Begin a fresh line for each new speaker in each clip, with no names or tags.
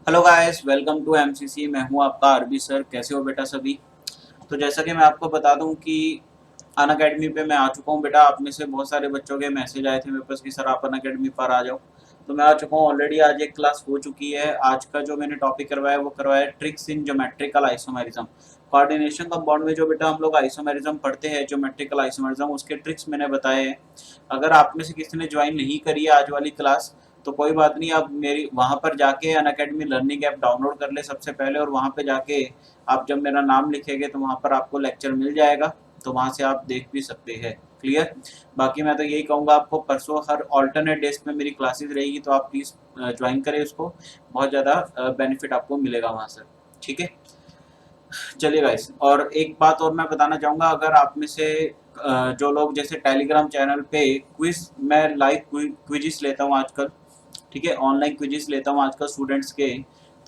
Hello guys, welcome to MCC. मैं हूं आपका अरबी सर। कैसे हो बेटा सभी? तो जैसा कि मैं आपको बता दूं कि अन अकेडमी पे मैं आ चुका हूं बेटा। आप में से बहुत सारे बच्चों के मैसेज आए थे मेरे पास कि सर आप अन अकेडमी पर आ जाओ। तो मैं आ चुका हूं ऑलरेडी। आज एक क्लास हो चुकी है। आज का जो मैंने टॉपिक करवाया वो करवाया ट्रिक्स इन ज्योमेट्रिकल आइसोमेरिज्म। कोऑर्डिनेशन कंपाउंड में जो बेटा हम लोग आइसोमेरिज्म पढ़ते हैं, ज्योमेट्रिकल आइसोमेरिज्म, उसके ट्रिक्स मैंने बताए हैं। अगर आप में से किसी ने ज्वाइन नहीं करी है आज वाली क्लास तो कोई बात नहीं, आप मेरी वहाँ पर जाके अनअकैडमी लर्निंग ऐप डाउनलोड कर ले सबसे पहले, और वहाँ पे जाके आप जब मेरा नाम लिखेंगे तो वहाँ पर आपको लेक्चर मिल जाएगा। तो वहाँ से आप देख भी सकते हैं। क्लियर? बाकी मैं तो यही कहूँगा आपको, परसों हर ऑल्टरनेट डेज में मेरी क्लासेस रहेगी, तो आप प्लीज़ ज्वाइन करें उसको। बहुत ज़्यादा बेनिफिट आपको मिलेगा वहाँ से। ठीक है, चलिए गाइस। और एक बात और मैं बताना चाहूँगा, अगर आप में से जो लोग जैसे टेलीग्राम चैनल पे क्विज, मैं लाइव क्विजिस लेता हूँ आजकल। ठीक है, ऑनलाइन क्विजिस लेता हूँ आजकल स्टूडेंट्स के।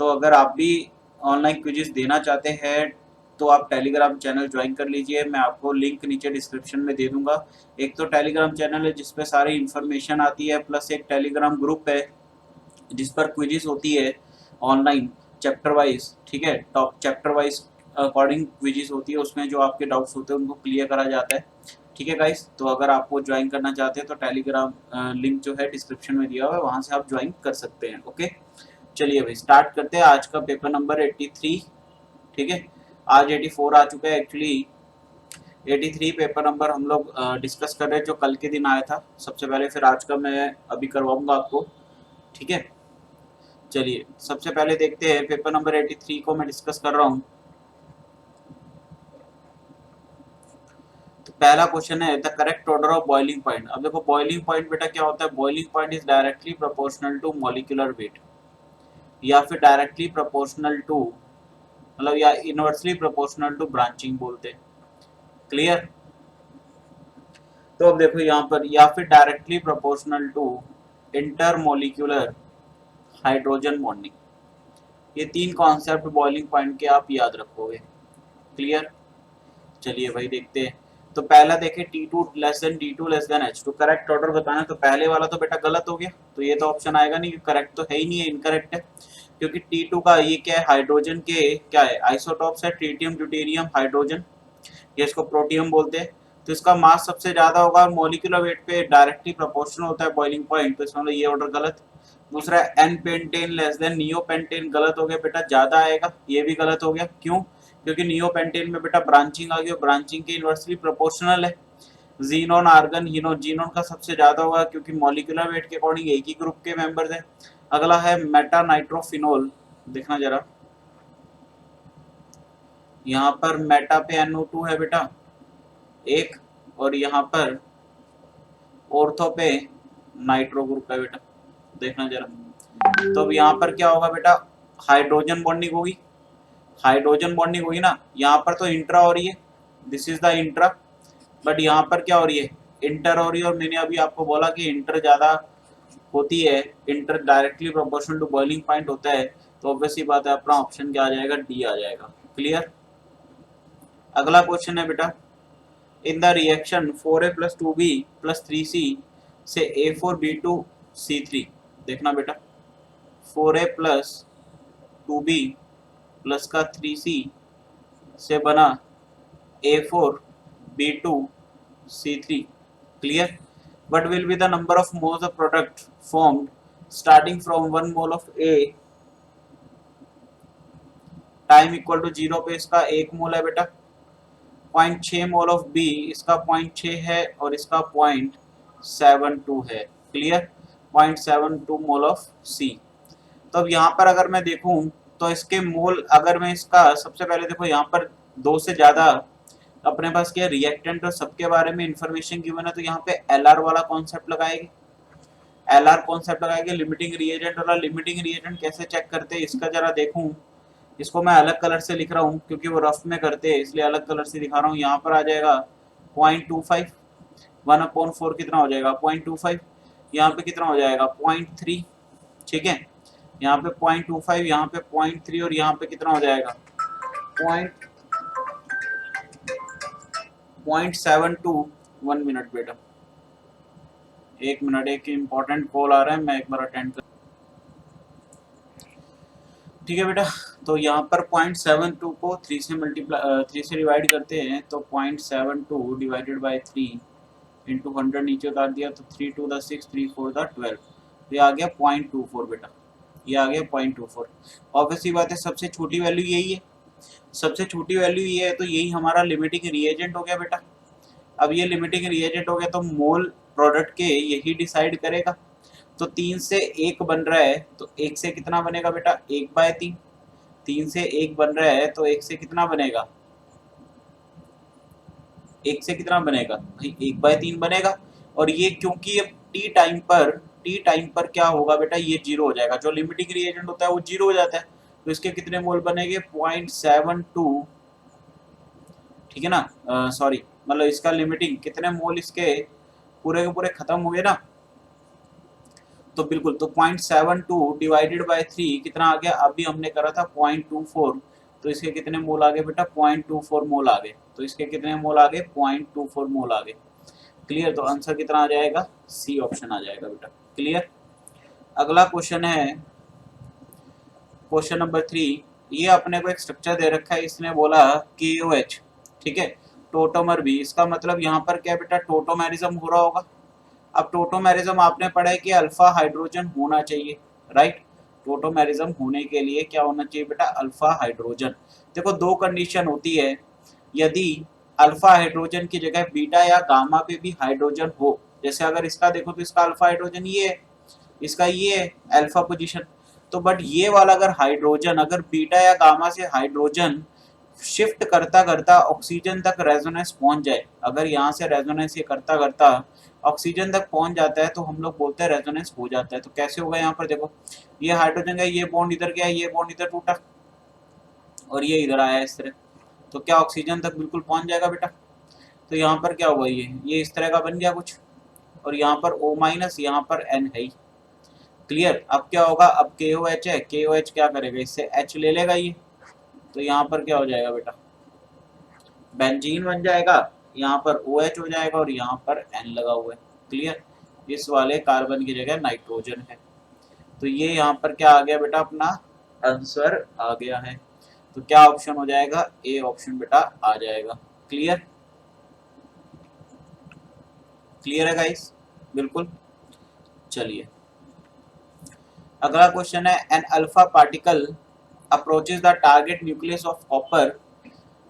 तो अगर आप भी ऑनलाइन क्विजिस देना चाहते हैं तो आप टेलीग्राम चैनल ज्वाइन कर लीजिए। मैं आपको लिंक नीचे डिस्क्रिप्शन में दे दूंगा। एक तो टेलीग्राम चैनल है जिसपे सारी इन्फॉर्मेशन आती है, प्लस एक टेलीग्राम ग्रुप है जिस पर क्विजिस होती है ऑनलाइन, चैप्टर वाइज। ठीक है, top chapter wise according quizzes होती है, उसमें जो आपके डाउट्स होते हैं उनको क्लियर करा जाता है। ठीक है गाइस, तो अगर आप वो ज्वाइन करना चाहते हैं तो टेलीग्राम लिंक जो है डिस्क्रिप्शन में दिया हुआ है, वहाँ से आप ज्वाइन कर सकते हैं। ओके, चलिए भाई स्टार्ट करते हैं। आज का पेपर नंबर 83। ठीक है, आज 84 आ चुका है एक्चुअली। 83 पेपर नंबर हम लोग डिस्कस कर रहे हैं जो कल के दिन आया था सबसे पहले, फिर आज का मैं अभी करवाऊंगा आपको। ठीक है, चलिए सबसे पहले देखते हैं पेपर नंबर 83 को मैं डिस्कस कर रहा हूँ। तो पहला क्वेश्चन है the correct order of boiling point. अब देखो बॉइलिंग पॉइंट बेटा क्या होता है। Boiling point is directly proportional to molecular weight, या फिर डायरेक्टली प्रोपोर्शनल टू, मतलब या इनवर्सली प्रोपोर्शनल टू ब्रांचिंग बोलते हैं। क्लियर? तो अब देखो यहाँ पर, या फिर directly proportional to intermolecular hydrogen bonding. ये तीन कॉन्सेप्ट बॉइलिंग पॉइंट के आप याद रखोगे। क्लियर? चलिए भाई देखते हैं। तो पहला देखें T2 less than D2 less than H2। Correct order बताना है तो पहले वाला तो बेटा गलत हो गया, तो ये तो ऑप्शन आएगा नहीं, करेक्ट तो है ही नहीं है, इनकरेक्ट है। क्योंकि T2 का ये क्या है, हाइड्रोजन के क्या है, आइसोटॉप्स है, ट्रिटियम ड्यूटेरियम हाइड्रोजन, ये इसको प्रोटियम बोलते हैं। तो इसका मास सबसे ज्यादा होगा और मोलिकुलर वेट पे डायरेक्टली प्रोपोर्शनल होता है बॉइलिंग पॉइंट, तो इसमें मतलब ये ऑर्डर गलत। दूसरा n pentane less than neo pentane, गलत हो गया बेटा, ज्यादा आएगा, ये भी गलत हो गया। क्यों? क्योंकि नियो पेंटेन में बेटा ब्रांचिंग आ गई और ब्रांचिंग के इनवर्सली प्रोपोर्शनल है। जीनोन आर्गन हीनो, जीनोन का सबसे ज्यादा होगा क्योंकि मॉलिक्यूलर वेट के अकॉर्डिंग एक ही ग्रुप के मेंबर्स हैं। अगला है मेटा नाइट्रोफिनोल। देखना जरा, यहाँ पर मेटा पे NO2 है बेटा एक, और यहाँ पर ऑर्थो पे नाइट्रो ग्रुप है बेटा। देखना जरा, तो अब यहाँ पर क्या होगा बेटा, हाइड्रोजन बॉन्डिंग होगी। हाइड्रोजन बॉन्डिंग हुई ना, यहाँ पर तो इंट्रा हो रही है, this is the intra. But यहाँ पर क्या हो रही है, इंटर हो रही है। और मैंने अभी आपको बोला कि इंटर ज्यादा होती है, inter directly proportional to boiling point होता है। तो ऑब्वियसली बात है, अपना ऑप्शन क्या आ जाएगा, डी आ जाएगा। क्लियर? अगला क्वेश्चन है बेटा, इन the reaction 4A plus 2B plus 3C से A4B2C3। देखना बेटा, 4A प्लस 2B प्लस का 3C से बना A4B2C3। Clear? What will be the number of moles of product formed starting from 1 mole of A time equal to 0 पे इसका 1 मोल है बेटा। 0.6 मोल ऑफ बी, इसका 0.6 है और इसका 0.72 है। क्लियर? 0.72 मोल ऑफ सी। तो अब यहाँ पर अगर मैं देखूं तो इसके मोल, अगर मैं इसका सबसे पहले देखो यहाँ पर दो से ज्यादा अपने पास क्या रिएक्टेंट और सबके बारे में इंफॉर्मेशन गिवन है, तो यहाँ पे LR वाला कॉन्सेप्ट लगाएगी। LR कॉन्सेप्ट लगाएंगे, लिमिटिंग रिएजेंट वाला। लिमिटिंग रिएजेंट कैसे चेक करते हैं इसका जरा देखूं। इसको मैं अलग कलर से लिख रहा हूँ क्योंकि वो रफ में करते हैं, इसलिए अलग कलर से दिखा रहा हूँ। यहाँ पर आ जाएगा 0.25, 1/4 कितना हो जाएगा, 0.25। यहाँ पे कितना हो जाएगा, 0.3। ठीक है, यहाँ पे 0.25, यहाँ पे 0.3, और यहाँ पे कितना हो जाएगा, 0.72। 1 मिनट बेटा, 1 मिनट, एक इम्पोर्टेंट कॉल आ रहा है, मैं एक बार अटेंड कर। ठीक है बेटा। तो यहाँ पर 0.72 को 3 से डिवाइड करते हैं, तो 0.72 डिवाइडेड बाई 3 इंटू 100 नीचे उतार दिया, तो 3 2 द 6 3 4 द 12, ये आ गया 0.24 बेटा, ये आ गया 0.24। ऑब्वियसली बात है सबसे छोटी वैल्यू यही है, सबसे छोटी वैल्यू ये है, तो यही हमारा लिमिटिंग रिएजेंट हो गया बेटा। अब ये लिमिटिंग रिएजेंट हो गया तो मोल प्रोडक्ट के यही डिसाइड करेगा। तो 3 से 1 बन रहा है, तो 1 से कितना बनेगा बेटा, 1/3। 3 से 1 बन रहा है तो 1 से कितना बनेगा, 1 से कितना बनेगा भाई, 1/3 बनेगा। और ये क्योंकि अब टी टाइम पर क्या होगा बेटा, ये 0 हो जाएगा, जो लिमिटिंग रिएजेंट होता है वो 0 हो जाता है। तो इसके कितने मोल बनेंगे, 0.72, ठीक है ना, सॉरी, मतलब इसका लिमिटिंग कितने मोल इसके पूरे के पूरे खत्म हो गए ना। तो बिल्कुल, तो 0.72 डिवाइडेड बाय 3 कितना आ गया, अभी हमने करा था 0.24, तो इसके कितने मोल आ गए बेटा, 0.24 मोल आ गए। तो इसके कितने मोल आ गए, 0.24 मोल आ गए। क्लियर, तो आंसर कितना आ जाएगा, सी ऑप्शन आ जाएगा बेटा। क्लियर। अगला क्वेश्चन है क्वेश्चन नंबर 3। ये अपने को एक स्ट्रक्चर दे रखा है, इसने बोला KOH, ठीक है, टोटोमर भी, इसका मतलब यहाँ पर क्या बेटा, टोटोमेरिज्म हो रहा होगा। अब टोटोमेरिज्म आपने पढ़ा है कि अल्फा हाइड्रोजन होना चाहिए, राइट। टोटोमेरिज्म होने के लिए क्या होना चाहिए बेटा, अल्फा हाइड्रोजन। देखो दो कंडीशन होती है, यदि अल्फा हाइड्रोजन की जगह बीटा या गामा पे भी हाइड्रोजन हो, जैसे अगर इसका देखो तो इसका अल्फा हाइड्रोजन ये है, इसका ये है अल्फा पोजीशन। तो बट ये वाला अगर हाइड्रोजन अगर बीटा या गामा से हाइड्रोजन शिफ्ट करता करता ऑक्सीजन तक रेजोनेंस पहुंच जाए, अगर यहाँ से रेजोनेंस ये करता करता ऑक्सीजन तक पहुंच जाता है, तो हम लोग बोलते हैं रेजोनेंस हो जाता है। तो कैसे होगा, यहाँ पर देखो, ये हाइड्रोजन का ये बॉन्ड इधर गया, ये बॉन्ड इधर टूटा और ये इधर आया इस तरह, तो क्या ऑक्सीजन तक बिल्कुल पहुंच जाएगा बेटा। तो यहाँ पर क्या हुआ, ये इस तरह का बन गया कुछ, और यहाँ पर O-, यहाँ पर N है ही। क्लियर। अब क्या होगा, अब KOH है, KOH क्या करेगा, इससे H ले लेगा ये, तो यहाँ पर क्या हो जाएगा बेटा, बेंजीन बन जाएगा, यहाँ पर OH हो जाएगा और यहाँ पर N लगा हुआ है। क्लियर। इस वाले कार्बन की जगह नाइट्रोजन है, तो ये यहाँ पर क्या आ गया बेटा, अपना आंसर आ गया है। तो क्या ऑप्शन हो जाएगा, ए ऑप्शन बेटा आ जाएगा। क्लियर, क्लियर है गाइस, बिल्कुल। चलिए अगला क्वेश्चन है, an alpha particle approaches the target nucleus of copper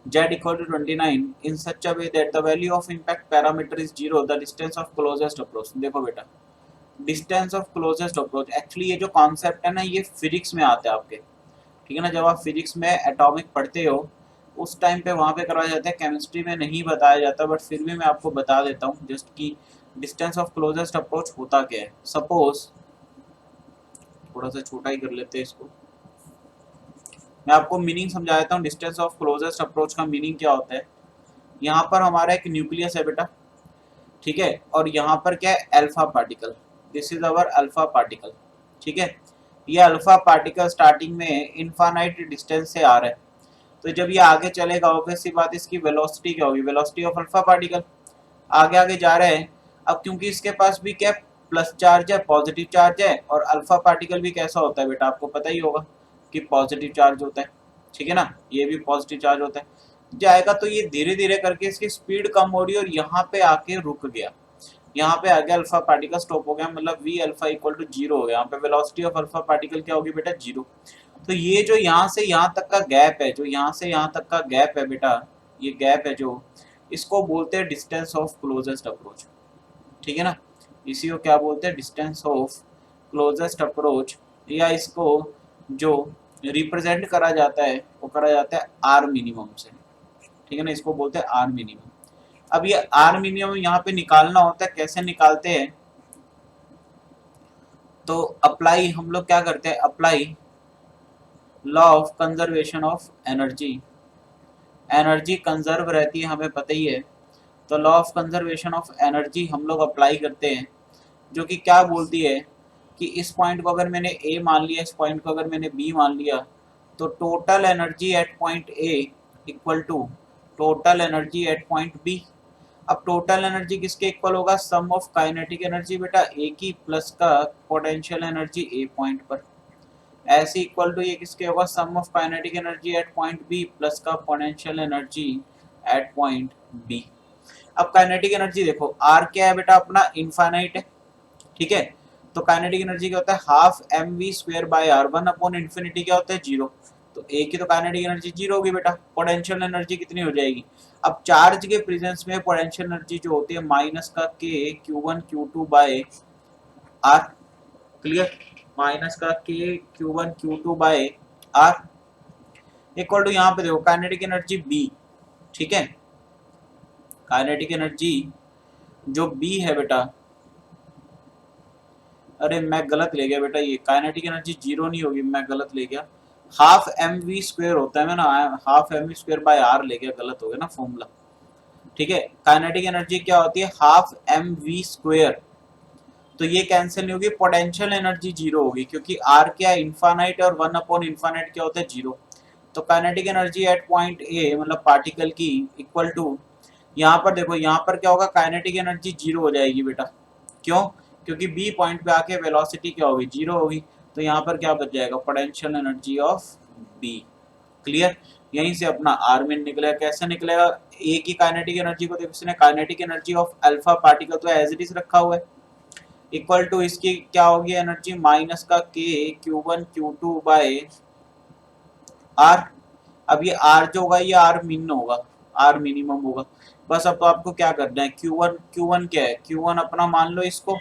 Z equal to 29 in such a way that the value of impact parameter is 0, the distance of closest approach। देखो बेटा, distance of closest approach, actually ये जो concept है ना, ये physics में आता है आपके, ठीक है ना। जब आप फिजिक्स में एटॉमिक पढ़ते हो उस टाइम पे वहाँ पे करवाया जाता है, केमिस्ट्री में नहीं बताया जाता, बट फिर भी मैं आपको बता देता हूँ जस्ट कि डिस्टेंस ऑफ क्लोजेस्ट अप्रोच होता क्या है। सपोज थोड़ा सा छोटा ही कर लेते हैं इसको, मैं आपको मीनिंग समझा देता हूँ। डिस्टेंस ऑफ क्लोजेस्ट अप्रोच का मीनिंग क्या होता है, यहाँ पर हमारा एक न्यूक्लियस है बेटा, ठीक है, और यहाँ पर क्या है, alpha particle, this is our alpha particle, ठीक है। ये अल्फा पार्टिकल स्टार्टिंग में इनफाइनाइट डिस्टेंस से आ रहा है, तो जब ये आगे चलेगा ऑब्वियस सी बात, इसकी वेलोसिटी क्या होगी, वेलोसिटी ऑफ अल्फा पार्टिकल, आगे आगे जा रहे हैं। अब क्योंकि इसके पास भी क्या प्लस चार्ज है, पॉजिटिव चार्ज है, और अल्फा पार्टिकल भी कैसा होता है बेटा, आपको पता ही होगा कि पॉजिटिव चार्ज होता है, ठीक है ना, ये भी पॉजिटिव चार्ज होता है। जाएगा तो ये धीरे धीरे करके इसकी स्पीड कम हो रही है और यहाँ पे आके रुक गया, यहाँ पे आगे अल्फा पार्टिकल स्टॉप हो गया, मतलब V अल्फा इक्वल टू 0 हो गया। यहाँ पे वेलोसिटी ऑफ अल्फा पार्टिकल क्या होगी बेटा, 0। तो ये जो यहाँ से यहाँ तक का गैप है, जो यहाँ से यहाँ तक का गैप है बेटा, ये गैप है जो, इसको बोलते हैं डिस्टेंस ऑफ क्लोजेस्ट अप्रोच, ठीक है ना। इसी को क्या बोलते हैं, डिस्टेंस ऑफ क्लोजेस्ट अप्रोच, या इसको जो रिप्रेजेंट करा जाता है वो करा जाता है आर मिनिमम से, ठीक है ना, इसको बोलते हैं आर मिनिमम। अब ये आर मिनिमम यहाँ पे निकालना होता है, कैसे निकालते हैं, तो अप्लाई हम लोग क्या करते हैं, apply law of conservation of energy, energy conserve रहती है हमें पता ही है, तो law of conservation of energy हम लोग अप्लाई करते हैं, जो कि क्या बोलती है कि इस पॉइंट को अगर मैंने ए मान लिया, इस पॉइंट को अगर मैंने बी मान लिया, तो total energy at point A equal to total energy at point B. अब टोटल एनर्जी किसके इक्वल होगा, सम ऑफ काइनेटिक एनर्जी बेटा ए की प्लस का पोटेंशियल एनर्जी ए पॉइंट पर, ऐसे इक्वल टू ये किसके होगा, sum of kinetic energy at point B plus का potential energy at point B. अब काइनेटिक एनर्जी देखो, आर क्या है बेटा अपना, इनफाइनाइट है, ठीक है। तो काइनेटिक एनर्जी क्या होता है, half M we square by R, 1/इन्फिनिटी क्या होता है, जीरो। तो ए की तो काइनेटिक एनर्जी जीरो होगी बेटा। पोटेंशियल एनर्जी कितनी हो जाएगी, अब चार्ज के प्रेजेंस में पोटेंशियल एनर्जी जो होती है माइनस का के Q1 Q2 bye are, clear, minus का के Q1 Q2 bye are equal to, यहाँ पे देखो काइनेटिक एनर्जी बी, ठीक है। काइनेटिक एनर्जी जो बी है बेटा, अरे मैं गलत ले गया बेटा, ये काइनेटिक एनर्जी जीरो नहीं होगी, मैं गलत ले गया, हाफ एम वी स्क्वायर होता है, मैं ना half M we square by r ले गया, गलत हो गया ना फॉर्मूला, ठीक है। काइनेटिक एनर्जी क्या होती है, हाफ एम वी स्क्वायर, तो ये कैंसिल नहीं होगी, पोटेंशियल एनर्जी जीरो होगी, क्योंकि आर क्या है, इन्फानाइट, और 1/इन्फानाइट क्या होता है, जीरो। तो काइनेटिक एनर्जी एट पॉइंट ए मतलब पार्टिकल की इक्वल टू, यहाँ पर देखो, यहाँ पर क्या होगा, काइनेटिक एनर्जी जीरो हो जाएगी बेटा, क्यों, क्योंकि बी पॉइंट पे आके वेलोसिटी क्या होगी, जीरो होगी। तो यहाँ पर क्या बच जाएगा, potential energy of B, clear. यहीं से अपना आर मीन निकलेगा, कैसे निकलेगा, ए की काइनेटिक एनर्जी को देखो, इसने kinetic energy of alpha particle तो एज इट इज रखा हुआ है, इक्वल टू इसकी क्या होगी एनर्जी, माइनस का के Q1 Q2 बाय आर। अब ये आर जो होगा ये आर मिन होगा, आर मिनिमम होगा। बस अब तो आपको क्या करना है, Q1 क्या है, Q1 अपना मान लो इसको,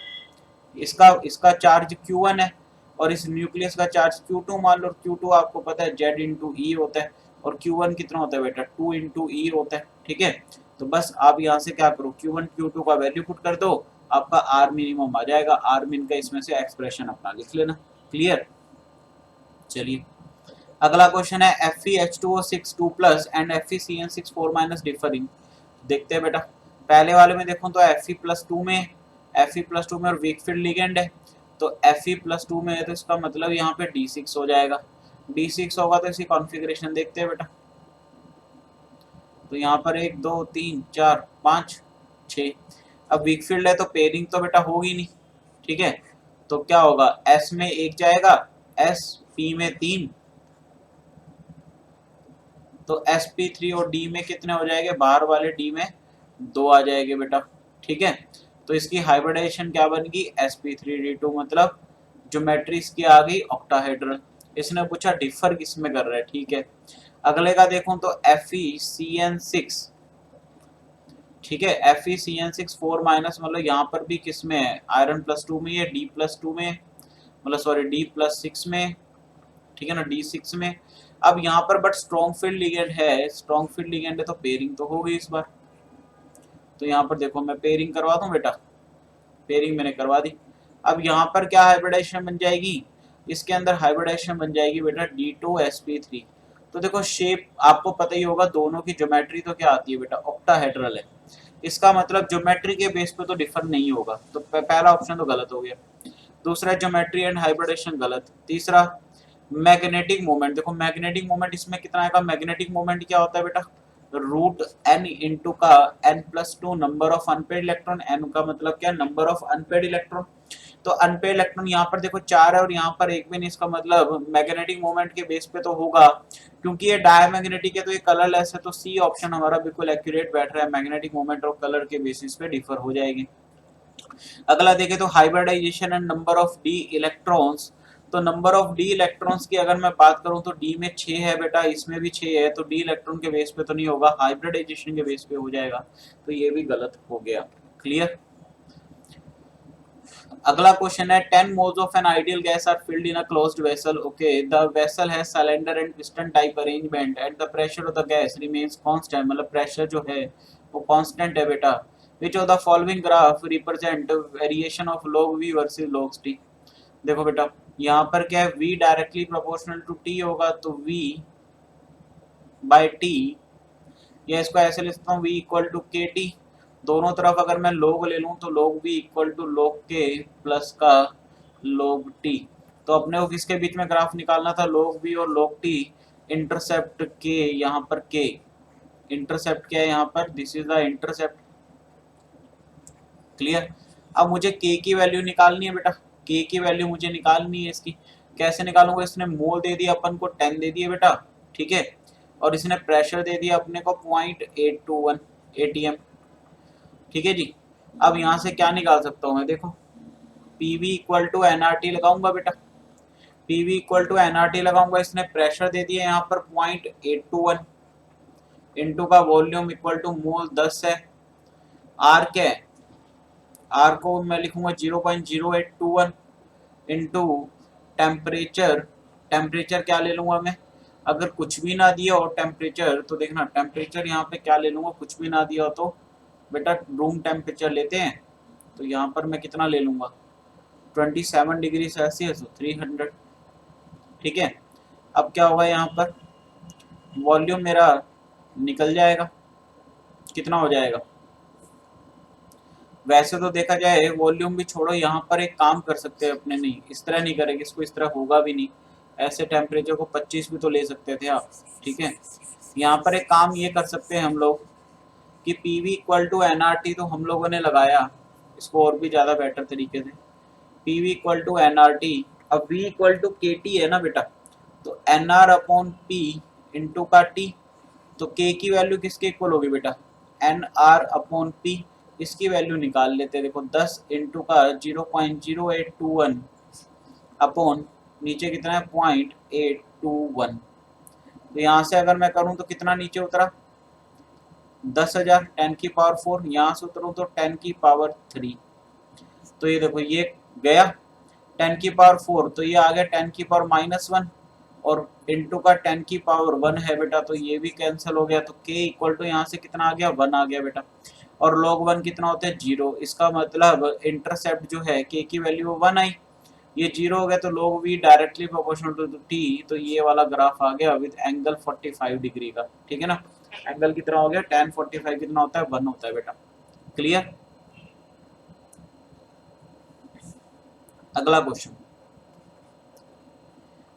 इसका इसका चार्ज Q1 है, और इस न्यूक्लियस का चार्ज Q2 मान लो, Q2 आपको पता है Z इंटू ई होता है, और Q1 कितना होता है बेटा, 2 इंटू ई होता है, ठीक है। तो बस आप यहाँ से क्या करो, Q1 Q2 का वैल्यू पुट कर दो, आपका आर मिनिमम आ जाएगा, आर मिन का इसमें से एक्सप्रेशन अपना लिख लेना, क्लियर। चलिए अगला क्वेश्चन है FeH2O6 2+ एंड FeCN6 4- डिफरिंग। देखते हैं बेटा, पहले वाले में देखो तो Fe+2 में, Fe+2 में और वीक फील्ड लिगेंड है, तो Fe+2 में है, तो इसका मतलब यहाँ पे D6 हो जाएगा, D6 होगा तो इसकी कॉन्फ़िगरेशन देखते हैं बेटा। तो यहाँ पर 1 2 3 4 5 6, अब वीक फील्ड है तो पेयरिंग तो बेटा होगी नहीं, ठीक है। तो क्या होगा, S में 1 जाएगा, S P में 3, तो sp3 और d में कितने हो जाएंगे, बाहर वाले d में 2 आ जाएंगे बेटा, ठीक है। तो इसकी हाइब्रिडाइजेशन क्या बनेगी, sp3d2, मतलब ज्योमेट्री इसकी आ गई ऑक्टाहेड्रल। इसने पूछा डिफर किस में कर रहा है, ठीक है। अगले का देखो तो FeCN6, ठीक है, FeCN6 4- मतलब यहाँ पर भी किस में है, आयरन +2 में है, D+2 में, मतलब सॉरी D+6 में, ठीक है ना, D6 में। अब यहाँ पर बट स्ट्रॉन्ग फील्ड लिगेंड है, स्ट्रॉन्ग फील्ड लिगेंड है तो पेयरिंग तो हो गई इस बार। तो यहाँ पर देखो मैं पेयरिंग करवा दूं बेटा, पेयरिंग मैंने करवा दी। अब यहाँ पर क्या हाइब्रिडाइजेशन बन जाएगी, इसके अंदर हाइब्रिडाइजेशन बन जाएगी बेटा D2sp3। तो देखो शेप आपको पता ही होगा, दोनों की ज्योमेट्री तो क्या आती है बेटा, ऑक्टाहेड्रल है, इसका मतलब ज्योमेट्री के बेस पे तो डिफर नहीं होगा, तो पहला ऑप्शन तो गलत हो गया। दूसरा ज्योमेट्री एंड हाइब्रिडेशन गलत। तीसरा मैग्नेटिक मोमेंट, देखो मैग्नेटिक मोमेंट इसमें कितना आएगा, मैग्नेटिक मोमेंट क्या होता है बेटा, रूट n इंटू का n+2 number of unpaired electron, n का मतलब क्या, नंबर ऑफ अनपेड इलेक्ट्रॉन। तो अनपेड इलेक्ट्रॉन यहाँ पर देखो 4 है और यहाँ पर 1 भी नहीं, इसका मतलब मैग्नेटिक मोमेंट के बेस पे तो होगा, क्योंकि ये डायमैग्नेटिक है तो ये कलरलेस है, तो सी ऑप्शन हमारा बिल्कुल एक्यूरेट बैठ रहा है, मैग्नेटिक मोमेंट और कलर के बेसिस पे डिफर हो जाएगी। अगला देखें तो hybridization and number of D electrons, तो नंबर ऑफ डी इलेक्ट्रॉन्स की अगर मैं बात करूं तो डी में 6 है बेटा, इसमें भी 6 है, तो डी इलेक्ट्रॉन के बेस पे तो नहीं होगा, हाइब्रिडाइजेशन के बेस पे हो जाएगा, तो ये भी गलत हो गया, क्लियर। अगला क्वेश्चन है 10 moles of an ideal gas are filled in a closed vessel. Okay, the vessel has cylinder and piston type arrangement and the pressure of the gas remains constant, मतलब प्रेशर जो है वो constant है बेटा। Which of the following graph represent variation of log v versus log t? देखो बेटा यहाँ पर क्या है, v directly proportional to t होगा, तो v बाय t, या इसको ऐसे लिखता हूँ v equal to k T, दोनों तरफ अगर मैं लोग ले लूँ तो लोग v इक्वल टू लोग के प्लस का लोग t। तो अपने को किसके बीच में ग्राफ निकालना था, लोग v और लोग t, इंटरसेप्ट के, यहाँ पर k, इंटरसेप्ट क्या है यहाँ पर, this is the intercept, clear. अब मुझे k की वैल्यू निकालनी है बेटा, k की वैल्यू मुझे निकालनी है इसकी, कैसे निकालूंगा, इसने मोल दे दिया अपन को 10 दे दिए बेटा, ठीक है, और इसने प्रेशर दे दिया अपने को 0.821 atm, ठीक है जी। अब यहाँ से क्या निकाल सकता हूँ मैं, देखो पीवी इक्वल टू एनआरटी लगाऊंगा बेटा, पीवी इक्वल टू एनआरटी लगाऊंगा, इसने प्रेशर दे दिया यहाँ पर 0.821 इंटू का वॉल्यूम इक्वल टू मोल 10 है, आर क्या है, आर को मैं लिखूंगा 0.0821 इंटू टेम्परेचर, टेम्परेचर क्या ले लूंगा मैं, अगर कुछ भी ना दिया हो टेम्परेचर तो देखना टेम्परेचर यहाँ पे क्या ले लूंगा, कुछ भी ना दिया हो तो बेटा रूम टेम्परेचर लेते हैं, तो यहाँ पर मैं कितना ले लूंगा 27 डिग्री सेल्सियस 300, ठीक है। अब क्या होगा यहाँ पर वॉल्यूम मेरा निकल जाएगा, कितना हो जाएगा, वैसे तो देखा जाए वॉल्यूम भी छोड़ो, यहाँ पर एक काम कर सकते हैं अपने, नहीं इस तरह नहीं करेंगे, इसको इस तरह होगा भी नहीं, ऐसे टेम्परेचर को 25 भी तो ले सकते थे आप, ठीक है। यहाँ पर एक काम ये कर सकते हैं हम लोग कि पीवी इक्वल टू एनआरटी तो हम लोगों ने लगाया, इसको और भी ज़्यादा बेटर तरीके से पीवी इक्वल टू एनआरटी, अब V equal to k T है ना बेटा, तो n r upon p into का टी, तो के की वैल्यू किसके इक्वल होगी बेटा, एन आर अपॉन पी, इसकी वैल्यू निकाल लेते हैं, देखो 10 इंटू का 0.0821 अपॉन नीचे कितना है 0.821, तो यहाँ से अगर मैं करूँ तो कितना नीचे उतरा 10,000 10 की पावर 4, यहाँ से उतरूँ तो 10 की पावर 3, तो ये देखो ये गया 10 की पावर 4, तो ये आ गया 10 की पावर -1 और इंटू का 10 की पावर 1 है बेटा, तो ये भी कैंसिल हो गया, तो k इक्वल टू यहाँ से कितना आ गया 1 आ गया बेटा, और log 1 कितना होता है 0, इसका मतलब इंटरसेप्ट जो है k की वैल्यू 1 आई, ये 0 हो गया, तो log v directly proportional to t, तो ये वाला ग्राफ आ गया विद एंगल 45 डिग्री का, ठीक है ना, एंगल कितना हो गया tan 45 कितना होता है 1 होता है बेटा, क्लियर। अगला question,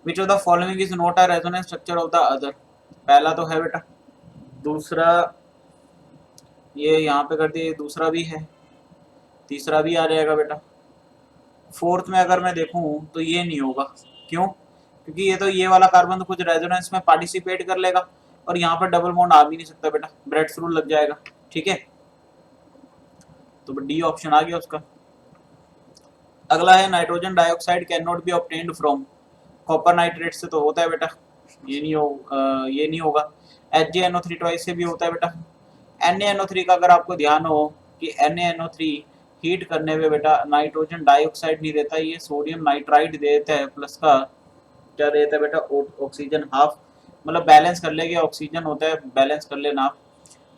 which of the following is not a resonance structure of the other, पहला तो है बेटा, दूसरा ये यहाँ पे कर दिए, दूसरा भी है, तीसरा भी आ जाएगा बेटा, फोर्थ में अगर मैं देखूं तो ये नहीं होगा, क्यों, क्योंकि ये तो ये वाला कार्बन तो कुछ रेजोनेंस में पार्टिसिपेट कर लेगा, और यहाँ पर डबल बॉन्ड आ भी नहीं सकता बेटा, ब्रेड्स रूल लग जाएगा, ठीक है, तो डी ऑप्शन आ गया उसका। अगला है nitrogen dioxide can not be obtained from, copper nitrate से तो होता है बेटा, ये नहीं होगा, HgNO3 ट्वाइस से भी होता है बेटा, NaNO3 का अगर आपको ध्यान हो कि NaNO3 हीट करने पे बेटा नाइट्रोजन डाइऑक्साइड नहीं देता, ये सोडियम नाइट्राइड देता है, प्लस का क्या देता है बेटा ऑक्सीजन हाफ, मतलब बैलेंस कर लेगा, ऑक्सीजन होता है बैलेंस कर लेना आप,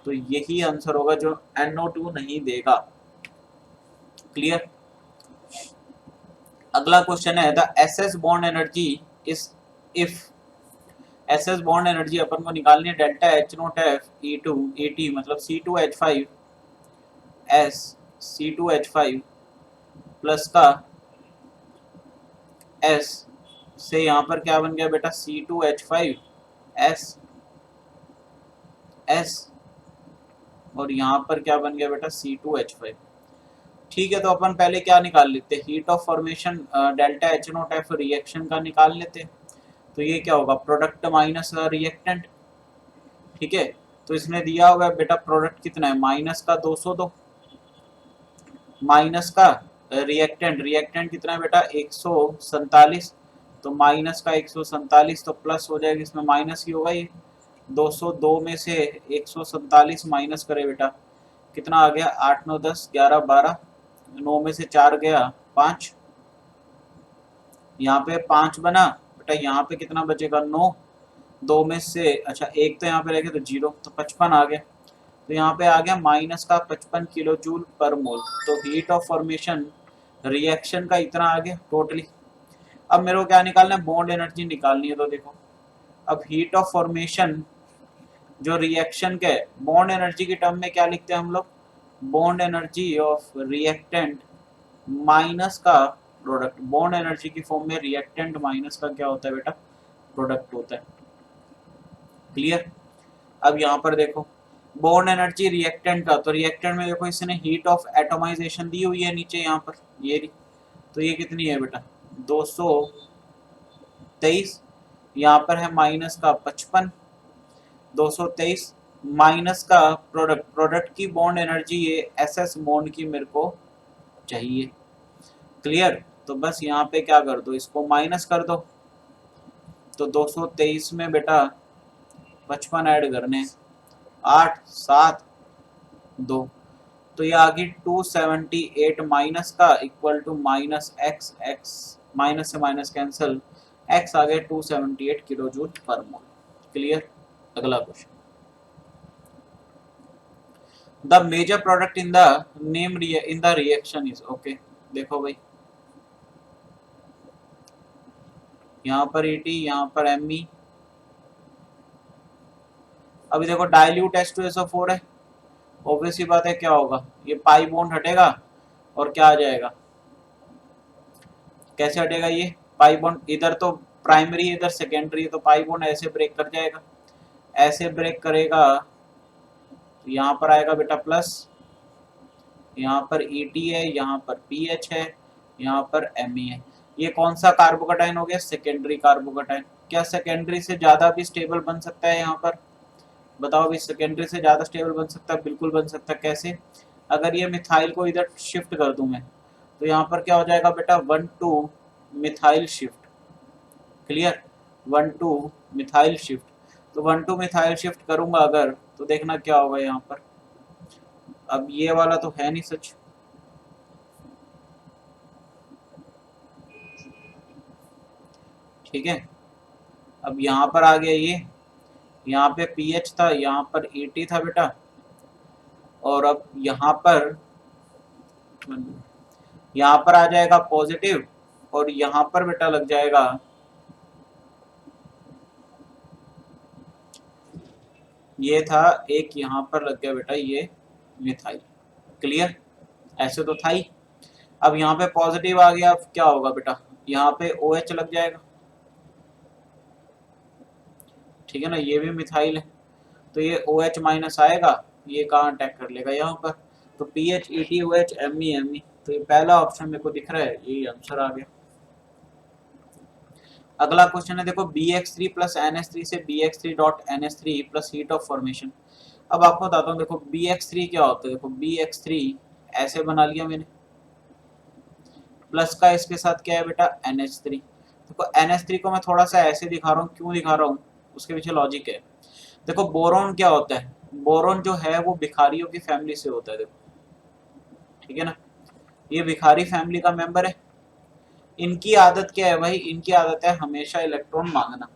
तो यही आंसर होगा जो NO2 नहीं देगा, क्लियर। अगला क्वेश्चन है the SS bond energy is if, SS bond energy अपन को निकालनी है delta H naught F E two A T, मतलब C2H5 एस C2H5 प्लस का एस से यहाँ पर क्या बन गया बेटा C2H5 एस एस, और यहाँ पर क्या बन गया बेटा C2H5, ठीक है। तो अपन पहले क्या निकाल लेते हैं, heat of formation delta H naught F reaction का निकाल लेते हैं, तो ये क्या होगा प्रोडक्ट माइनस रिएक्टेंट, ठीक है, तो इसने दिया हुआ है बेटा प्रोडक्ट कितना है माइनस का 202, माइनस का रिएक्टेंट, रिएक्टेंट कितना है बेटा 147, तो माइनस का 147 तो प्लस हो जाएगा, इसमें माइनस ही होगा, ये 202 में से 147 माइनस करे बेटा कितना आ गया 8 9 10 11 12, 9 में से 4 गया 5, यहाँ पे 5 बना बेटा, यहाँ पे कितना बचेगा 9, 2 में से अच्छा एक तो यहाँ पे रह गया तो 0, तो 55 आ गया, तो यहाँ पे आ गया माइनस का 55 किलो जूल पर मोल, तो हीट ऑफ फॉर्मेशन रिएक्शन का इतना आ गया टोटली। अब मेरे को क्या निकालना है बॉन्ड एनर्जी निकालनी है, तो देखो अब हीट ऑफ फॉर्मेशन जो रिएक्शन के बॉन्ड एनर्जी की टर्म में क्या लिखते हैं हम लोग, bond energy of reactant minus का प्रोडक्ट, बॉन्ड एनर्जी की फॉर्म में रिएक्टेंट माइनस का क्या होता है बेटा प्रोडक्ट होता है, क्लियर। अब यहाँ पर देखो बॉन्ड एनर्जी रिएक्टेंट का, तो रिएक्टेंट में देखो इसने हीट ऑफ एटोमाइजेशन दी हुई है नीचे यहाँ पर, ये तो ये कितनी है बेटा 200 23, यहाँ पर है माइनस का 55, 223 माइनस का प्रोडक्ट की बॉन्ड एनर्जी ये एसएस बॉन्ड की मेरे को चाहिए। क्लियर? तो बस यहाँ पे क्या कर दो, इसको माइनस कर दो, तो 223 में बेटा 55 ऐड करने, 8 7 2, तो ये आ गई 278 माइनस का equal to minus x, x minus से माइनस कैंसिल, एक्स आ गया 278 kilo joule per mole. Clear? अगला question, the major product in the in the reaction is, okay देखो भाई, यहाँ पर ET, यहाँ पर Me, अभी देखो डाइल्यूट H2SO4 है, ऑब्वियस ही बात है क्या होगा, ये पाई बॉन्ड हटेगा और क्या आ जाएगा, कैसे हटेगा ये पाई बॉन्ड, इधर तो प्राइमरी इधर सेकेंडरी, तो पाई बॉन्ड ऐसे ब्रेक कर जाएगा, ऐसे ब्रेक करेगा, तो यहाँ पर आएगा बेटा प्लस, यहाँ पर ET है, यहाँ पर PH है, यहाँ पर Me है। ये कौन सा कार्बोकेटाइन हो गया, सेकेंडरी कार्बोकेटाइन। क्या सेकेंडरी से ज्यादा भी स्टेबल बन सकता है यहाँ पर, बताओ अभी, सेकेंडरी से ज्यादा स्टेबल बन सकता है, बिल्कुल बन सकता है। कैसे? अगर ये मिथाइल को इधर शिफ्ट कर दूं मैं, तो यहाँ पर क्या हो जाएगा बेटा 1,2 methyl shift. Clear? 1,2 methyl shift, तो 1,2 मिथाइल शिफ्ट करूंगा अगर, तो देखना क्या होगा यहाँ पर, अब ये वाला तो है नहीं सच, ठीक है, अब यहाँ पर आ गया ये, यहाँ पे PH था, यहाँ पर ET था बेटा, और अब यहाँ पर आ जाएगा पॉजिटिव, और यहाँ पर बेटा लग जाएगा, ये था एक, यहाँ पर लग गया बेटा ये मिथाइल। क्लियर? ऐसे तो था ही, अब यहाँ पे पॉजिटिव आ गया, अब क्या होगा बेटा, यहाँ पे OH लग जाएगा, ठीक है ना, ये भी मिथाइल है, तो ये OH माइनस आएगा, ये कहाँ अटैक कर लेगा, यहाँ पर, तो PH ET OH Me, तो ये पहला ऑप्शन मेरे को दिख रहा है, यही आंसर आ गया। अगला क्वेश्चन है देखो, BX3 प्लस NH3 से BX3 dot NH3 plus heat of formation. अब आपको बताता हूँ, देखो BX3 क्या होता है, देखो BX3 ऐसे बना लिया मैंने, प्लस का इसके साथ क्या है बेटा NH3, देखो NH3 को मैं थोड़ा सा ऐसे दिखा रहा हूँ, क्यों दिखा रहा हूँ, उसके पीछे लॉजिक है। देखो बोरॉन क्या होता है, बोरॉन जो है वो भिखारियों की फैमिली से होता है, देखो ठीक है ना, ये भिखारी फैमिली का मेंबर है। इनकी आदत क्या है भाई, इनकी आदत है हमेशा इलेक्ट्रॉन मांगना,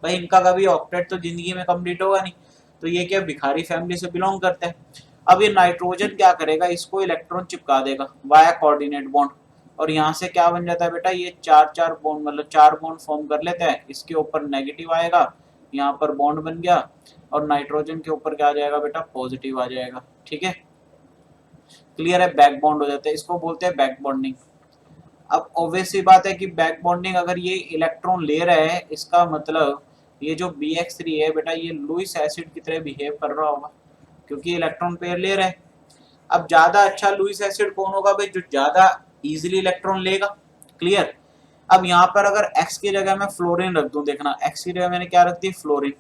भाई इनका कभी ऑक्टेट तो जिंदगी में कंप्लीट होगा नहीं, तो ये क्या भिखारी फैमिली से बिलोंग करता है। अब ये नाइट्रोजन क्या करेगा, इसको इलेक्ट्रॉन चिपका देगा वाया कोऑर्डिनेट बॉन्ड, और यहाँ से क्या बन जाता है बेटा, ये चार चार बॉन्ड, मतलब 4 बॉन्ड फॉर्म कर लेते हैं, इसके ऊपर नेगेटिव आएगा, यहाँ पर बॉन्ड बन गया, और नाइट्रोजन के ऊपर क्या आ जाएगा बेटा, पॉजिटिव आ जाएगा। ठीक है, क्लियर है, बैक बॉन्ड हो जाता है, इसको बोलते हैं बैक बॉन्डिंग। अब ऑब्वियस सी बात है कि बैक बॉन्डिंग अगर ये इलेक्ट्रॉन ले रहा है, इसका मतलब ये जो BX3 है बेटा, ये लुईस एसिड की तरह बिहेव कर रहा होगा, क्योंकि इलेक्ट्रॉन पेयर ले रहा है। अब ज्यादा अच्छा लुईस एसिड कौन होगा भाई, जो ज्यादा इजीली इलेक्ट्रॉन लेगा। क्लियर? अब यहाँ पर अगर X की जगह मैं फ्लोरीन रख दूं, देखना X की जगह मैंने क्या रख दी, फ्लोरीन।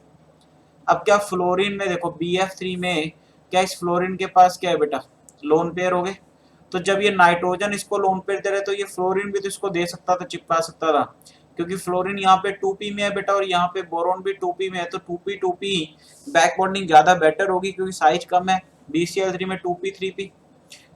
अब क्या फ्लोरीन में देखो BF3 में क्या इस फ्लोरीन के पास क्या है बेटा, लोन पेयर हो गए, तो जब ये नाइट्रोजन इसको लोन पेयर दे रहे तो ये फ्लोरीन भी तो इसको दे सकता था, चिपका सकता था, क्योंकि फ्लोरीन यहाँ पे 2p में है बेटा, और यहाँ पे बोरोन भी 2p में है, तो 2p बैक बॉन्डिंग ज्यादा बेटर होगी, क्योंकि साइज कम है, BCl3 में 2p 3p।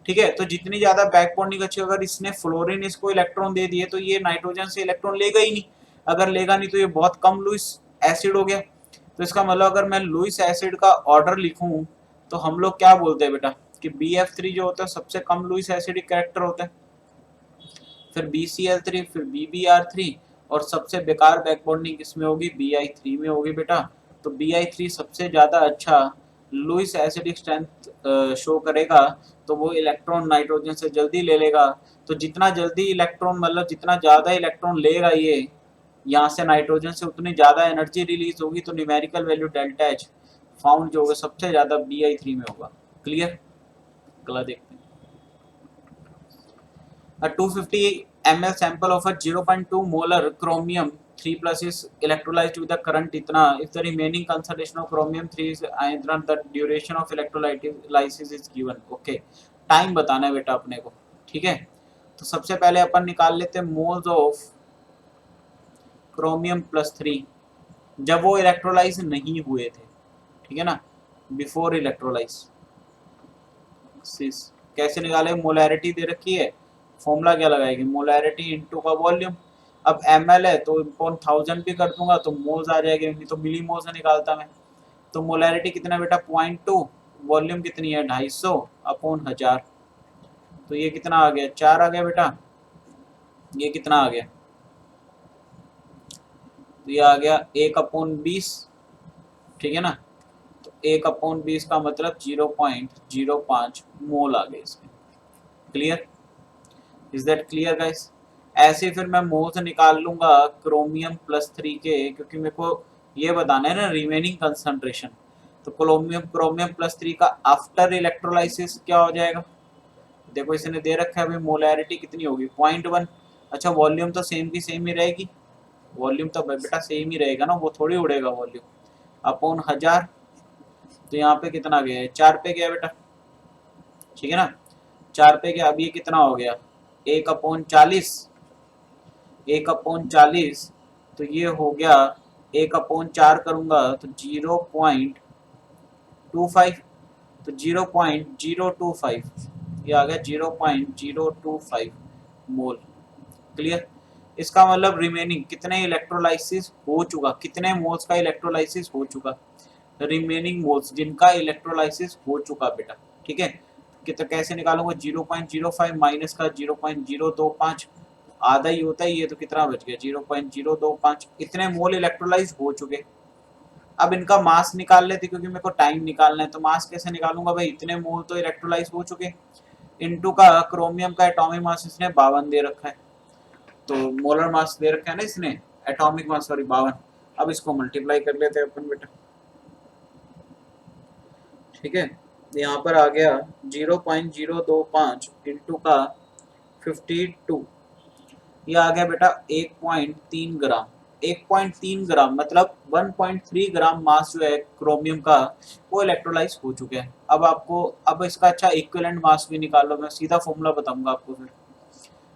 ठीक है, तो जितनी ज्यादा बैक बॉन्डिंग अच्छी, अगर इसने फ्लोरीन इसको इलेक्ट्रॉन दे दिए तो ये नाइट्रोजन से इलेक्ट्रॉन लेगा ही नहीं, अगर लेगा नहीं तो ये बहुत कम लुईस एसिड हो गया। तो इसका मतलब अगर मैं लुईस एसिड का ऑर्डर लिखूं, तो हम लोग क्या बोलते हैं बेटा कि BF3 जो होता है सबसे कम लुईस एसिडिक कैरेक्टर होता है, फिर BCl3, फिर BBr3, और सबसे बेकार बैक बॉन्डिंग किसमें होगी, Bi3 में होगी बेटा। तो Bi3 सबसे ज्यादा अच्छा लुईस एसिडिक स्ट्रेंथ शो करेगा, तो वो इलेक्ट्रॉन नाइट्रोजन से जल्दी ले लेगा, तो जितना जल्दी इलेक्ट्रॉन, मतलब जितना ज्यादा इलेक्ट्रॉन लेगा ये यहाँ से नाइट्रोजन से, उतनी ज्यादा एनर्जी रिलीज होगी, तो numerical value delta H found जो होगा सबसे ज्यादा Bi3 में होगा। क्लियर? अगला देखते हैं, a 250 ml sample of a 0.2 molar chromium 3 plus is electrolyzed with the current इतना, if the remaining concentration of chromium 3 is इतना, the duration of electrolysis is given. okay, time बताना है बेटा अपने को, ठीक है। तो सबसे पहले अपन निकाल लेते हैं मोल्स ऑफ क्रोमियम प्लस 3 जब वो इलेक्ट्रोलाइज नहीं हुए थे, ठीक है ना, बिफोर इलेक्ट्रोलाइज। कैसे निकाले, मोलैरिटी दे रखी है, फॉर्मूला क्या लगाएगी, मोलैरिटी इनटू का वॉल्यूम। अब ml है तो अपॉन 1000 भी कर दूंगा तो मोल्स आ जाएंगे, नहीं तो मिली मोल से निकालता मैं। तो मोलैरिटी कितना बेटा 0.2, वॉल्यूम कितनी है 250 अपॉन 1000, तो ये कितना आ गया 4 आ गया बेटा। ये कितना आ गया, तो ये आ गया 1/20, ठीक है ना। तो 1/20 का मतलब 0.05 मोल आ गए इसमें। Clear, is that clear guys. ऐसे फिर मैं मोल्स निकाल लूंगा क्रोमियम प्लस 3 के, क्योंकि मेरे को ये बताना है ना रिमेनिंग कंसंट्रेशन। तो क्रोमियम प्लस 3 का आफ्टर इलेक्ट्रोलाइसिस क्या हो जाएगा, देखो इसने दे रखा है अभी मोलैरिटी कितनी होगी 0.1। अच्छा वॉल्यूम तो सेम की सेम ही रहेगी, वॉल्यूम तो बेटा सेम ही रहेगा ना, वो थोड़ी उड़ेगा वॉल्यूम, अपॉन 1000। तो यहाँ पे कितना गया है 4 पे गया बेटा, ठीक है ना, 4 पे गया। अब ये कितना हो गया 1/40, 1/40, तो ये हो गया 1/4 करूंगा तो 0.25, तो 0.025 ये आ गया 0.025 मोल। क्लियर, इसका मतलब रिमेनिंग कितने इलेक्ट्रोलाइसिस हो चुका, कितने मोल्स का इलेक्ट्रोलाइसिस हो चुका, रिमेनिंग मोल्स जिनका इलेक्ट्रोलाइसिस हो चुका बेटा, ठीक है। तो कैसे निकालूंगा 0.05 माइनस का 0.025, आधा ही होता है ये, तो कितना बच गया 0.025, इतने मोल इलेक्ट्रोलाइज हो चुके। अब इनका मास निकाल लेते क्योंकि मेरे को टाइम निकालना है, तो मास कैसे निकालूंगा भाई, इतने मोल तो इलेक्ट्रोलाइज हो चुके, इनटू का क्रोमियम का एटॉमिक मास इसने 52 दे रखा है, तो मोलर मास दे रखा है ना इसने, एटॉमिक मास सॉरी 52। अब इसको मल्टीप्लाई कर लेते हैं अपन बेटा, ठीक है। यहाँ पर आ गया 0.025 इंटू का 52, ये आ गया बेटा 1.3 ग्राम। 1.3 ग्राम मतलब 1.3 ग्राम मास जो है क्रोमियम का वो इलेक्ट्रोलाइज हो चुके हैं। अब आपको अब इसका अच्छा इक्विवेलेंट मास भी निकालो, मैं सीधा फॉर्मूला बताऊंगा आपको। फिर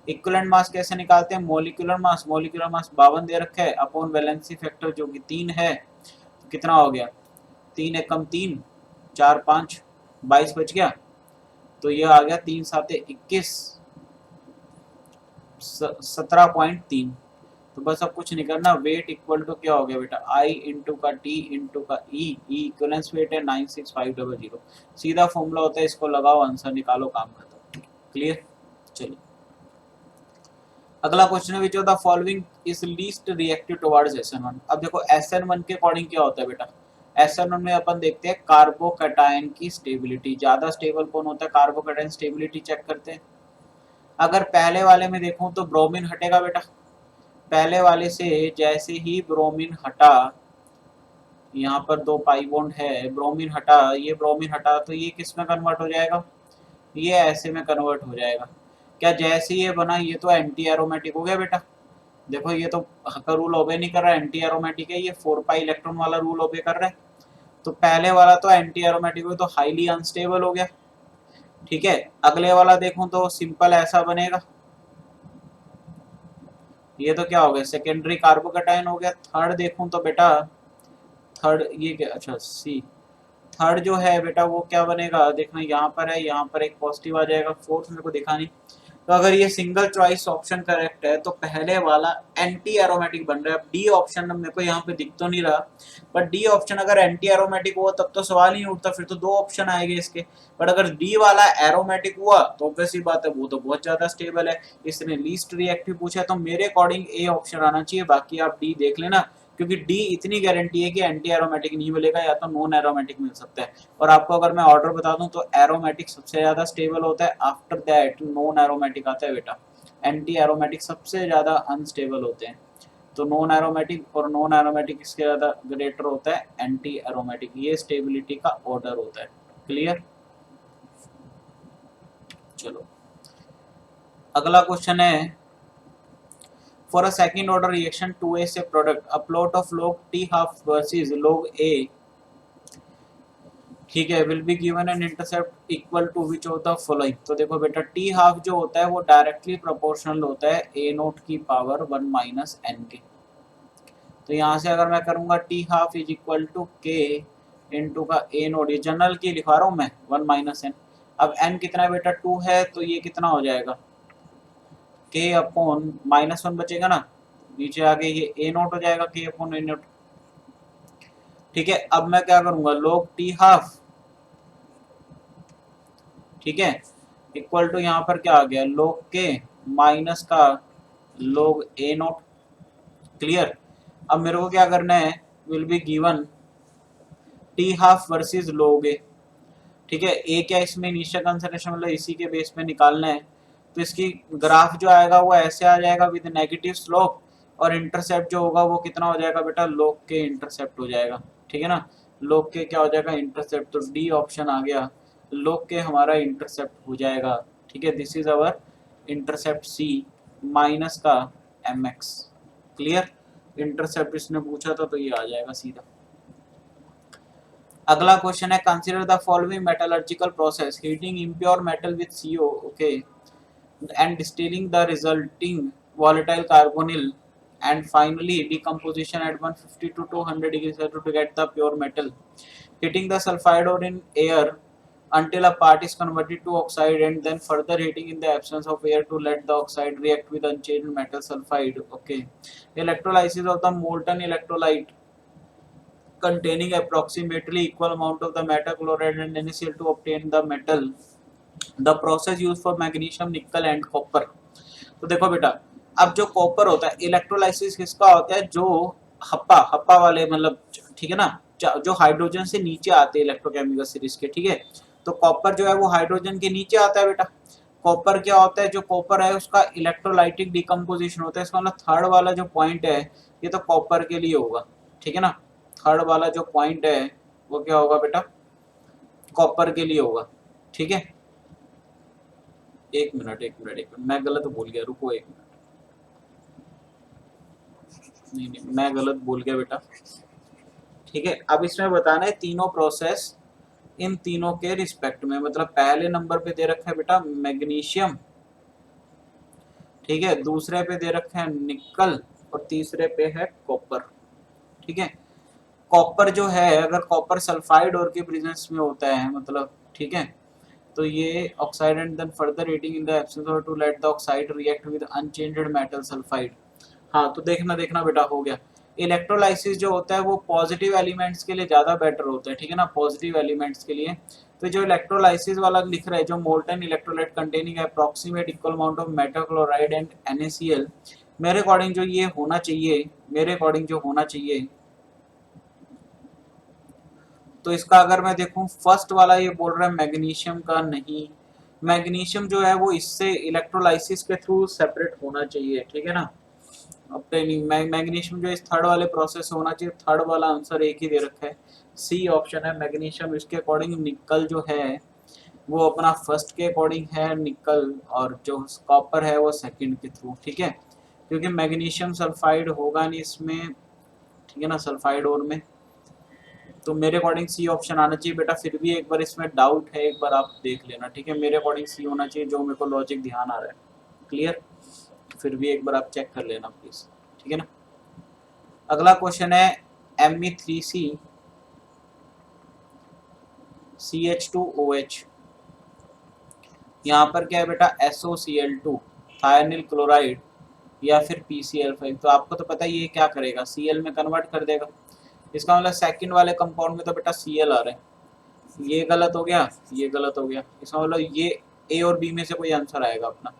इक्विवेलेंट मास कैसे निकालते हैं, मोलिकुलर मास 52 दे रखा है अपॉन वैलेंसी फैक्टर जो कि 3 है, तो कितना हो गया 3 एकम 3 4 5 22 बच गया, तो ये आ गया 3 7 21 17.3। तो बस अब कुछ नहीं करना, वेट इक्वल टू क्या हो गया बेटा I इंटू का T इंटू का E, इक्विवेलेंस वेट है 96500, सीधा फॉर्मूला होता है, इसको लगाओ आंसर निकालो काम खत्म। क्लियर, चलिए अगला क्वेश्चन है which of the following is least reactive towards SN1। अब देखो SN1 के अकॉर्डिंग क्या होता है बेटा, SN1 में अपन देखते हैं कार्बोकैटायन की स्टेबिलिटी, ज्यादा स्टेबल कौन होता है, कार्बोकैटायन स्टेबिलिटी चेक करते हैं। अगर पहले वाले में देखूं तो ब्रोमीन हटेगा बेटा, पहले वाले से जैसे ही ब्रोमीन हटा, यहाँ पर 2 पाई बॉन्ड है, ब्रोमीन हटा, ये ब्रोमीन हटा, तो ये किस में कन्वर्ट हो जाएगा, ये ऐसे में कन्वर्ट हो जाएगा। क्या जैसे ये बना ये तो एंटी एरोमेटिक हो गया बेटा, देखो ये तो का रूल ओबे नहीं कर रहा है, एंटी एरोमेटिक है, ये 4 पाई इलेक्ट्रॉन वाला रूल ओबे कर रहा है। तो पहले वाला तो एंटी एरोमेटिक हो तो हाईली अनस्टेबल हो गया, ठीक है। अगले वाला देखूं तो सिंपल ऐसा बनेगा, ये तो क्या हो गया सेकेंडरी कार्बोकैटायन हो गया। थर्ड देखूं तो बेटा थर्ड ये क्या, अच्छा सी, थर्ड जो है बेटा वो क्या बनेगा, देखना यहाँ पर है, यहाँ पर एक पॉजिटिव आ जाएगा, फोर्थ मेरे को दिखा नहीं। तो अगर ये सिंगल चॉइस ऑप्शन करेक्ट है तो पहले वाला एंटी एरोमेटिक बन रहा है। अब डी ऑप्शन मेरे को यहाँ पे दिख तो नहीं रहा, बट डी ऑप्शन अगर एंटी एरोमेटिक हुआ तब तो सवाल ही नहीं उठता, फिर तो 2 ऑप्शन आएंगे इसके। बट अगर डी वाला एरोमेटिक हुआ तो ऑब्वियस ही बात है वो तो बहुत ज्यादा स्टेबल है, इसने लीस्ट रिएक्टिव पूछा है, तो मेरे अकॉर्डिंग ए ऑप्शन आना चाहिए, बाकी आप डी देख लेना, क्योंकि डी इतनी गारंटी है कि एंटी एरोमेटिक नहीं मिलेगा, या तो नॉन एरोमेटिक मिल सकता है। और आपको अगर मैं ऑर्डर बता दूं तो एरोमेटिक सबसे ज्यादा स्टेबल होता है, आफ्टर दैट नॉन एरोमेटिक आता है बेटा, एंटी एरोमेटिक सबसे ज्यादा अनस्टेबल होते हैं। तो नॉन एरोमेटिक और नॉन एरोमेटिक इसके ज्यादा ग्रेटर होता है एंटी एरोमेटिक, ये स्टेबिलिटी का ऑर्डर होता है। क्लियर, चलो अगला क्वेश्चन है For a second order reaction 2A से product a plot of log T half versus log A, ठीक है, will be given an intercept equal to which of the following। तो देखो बेटा T half जो होता है वो डायरेक्टली प्रोपोर्शनल होता है A नोट की पावर 1 माइनस N के। तो यहाँ से अगर मैं करूँगा T half is equal to K into का A नोट, ये जनरल की लिखा रहा हूँ मैं 1 माइनस N। अब N कितना है बेटा 2 है, तो ये कितना हो जाएगा K अपॉन -1 बचेगा ना, नीचे आगे ये A नोट हो जाएगा K अपॉन A नोट। ठीक है, अब मैं क्या करूंगा log T हाफ, ठीक है, इक्वल टू यहाँ पर क्या आ गया log K माइनस का log A नोट। क्लियर। अब मेरे को क्या करना है, will be given T half versus log A। ठीक है, A क्या इसमें इनिशियल कंसंट्रेशन मतलब इसी के बेस पे निकालना है। तो इसकी ग्राफ जो आएगा वो ऐसे आ जाएगा विद नेगेटिव स्लोप, और इंटरसेप्ट जो होगा वो कितना हो जाएगा बेटा log K इंटरसेप्ट हो जाएगा। ठीक है ना, log K क्या हो जाएगा इंटरसेप्ट, तो डी ऑप्शन आ गया, log K हमारा इंटरसेप्ट हो जाएगा। ठीक है, this is our intercept C minus का mx। क्लियर, इंटरसेप्ट इसने पूछा था तो ये आ जाएगा सीधा। अगला क्वेश्चन है consider the following metallurgical process heating impure metal with CO, okay, and distilling the resulting volatile carbonyl and finally decomposition at 150 to 200 degrees Celsius to get the pure metal. Heating the sulfide ore in air until a part is converted to oxide and then further heating in the absence of air to let the oxide react with unchanged metal sulfide. Okay, electrolysis of the molten electrolyte containing approximately equal amount of the metal chloride and NaCl to obtain the metal. The process used for magnesium, nickel and copper. तो देखो बेटा, अब जो copper होता है electrolysis किसका होता है, जो हप्पा हप्पा वाले मतलब, ठीक है ना, जो हाइड्रोजन से नीचे आते हैं इलेक्ट्रोकेमिकल सीरीज के। ठीक है, तो कॉपर जो है वो हाइड्रोजन के नीचे आता है बेटा। कॉपर क्या होता है, जो कॉपर है उसका इलेक्ट्रोलाइटिक डिकम्पोजिशन होता है। इसका मतलब थर्ड वाला जो पॉइंट है ये तो कॉपर के लिए होगा। ठीक है ना, थर्ड वाला जो पॉइंट है वो क्या होगा बेटा, कॉपर के लिए होगा। ठीक है, एक मिनट मैं गलत बोल गया, रुको एक मिनट, नहीं मैं गलत बोल गया बेटा। ठीक है, अब इसमें बताना है तीनों प्रोसेस इन तीनों के रिस्पेक्ट में, मतलब पहले नंबर पे दे रखा है बेटा मैग्नीशियम, ठीक है, दूसरे पे दे रखा है निकल और तीसरे पे है कॉपर। ठीक है, कॉपर जो है अगर कॉपर सल्फाइड और के प्रेजेंस में होता है मतलब, ठीक है, तो ये oxide and then further heating in the absence of to let the oxide react with unchanged metal sulphide. हाँ, तो देखना बेटा हो गया। इलेक्ट्रोलाइसिस जो होता है वो पॉजिटिव एलिमेंट्स के लिए ज़्यादा बेटर होता है। ठीक है ना, पॉजिटिव एलिमेंट्स के लिए। तो जो इलेक्ट्रोलाइसिस वाला लिख रहा है, जो molten electrolyte containing approximate equal amount of metal chloride and NaCl, मेरे अकॉर्डिंग जो ये होना चाहिए, मेरे अकॉर्डिंग जो होना चाहिए, तो इसका अगर मैं देखूं फर्स्ट वाला ये बोल रहा है मैग्नीशियम का नहीं, मैग्नीशियम जो है वो इससे इलेक्ट्रोलाइसिस के थ्रू सेपरेट होना चाहिए। ठीक है ना, अपटेनिंग मैग्नीशियम जो इस थर्ड वाले प्रोसेस होना चाहिए। थर्ड वाला आंसर एक ही दे रखा है, सी ऑप्शन है मैग्नीशियम। इसके अकॉर्डिंग निकल जो है वो अपना फर्स्ट के अकॉर्डिंग है निकल, और जो कॉपर है वो सेकंड के थ्रू। ठीक है, क्योंकि मैग्नीशियम सल्फाइड होगा नहीं इसमें, ठीक है ना, सल्फाइड और में, तो मेरे अकॉर्डिंग सी ऑप्शन आना चाहिए बेटा। फिर भी एक बार इसमें डाउट है, एक बार आप देख लेना। ठीक है, मेरे अकॉर्डिंग सी होना चाहिए, जो मेरे को लॉजिक ध्यान आ रहा है। क्लियर, फिर भी एक बार आप चेक कर लेना प्लीज। ठीक है ना, अगला क्वेश्चन है Me3C CH2OH, यहाँ पर क्या है बेटा SOCl2 थायनिल क्लोराइड या फिर PCl5। तो आपको तो पता है ये क्या करेगा, Cl में कन्वर्ट कर देगा। इसका मतलब सेकंड वाले कंपाउंड में तो बेटा Cl आ रहा है, ये गलत हो गया, ये गलत हो गया। इसका मतलब ये A और B में से कोई आंसर आएगा अपना।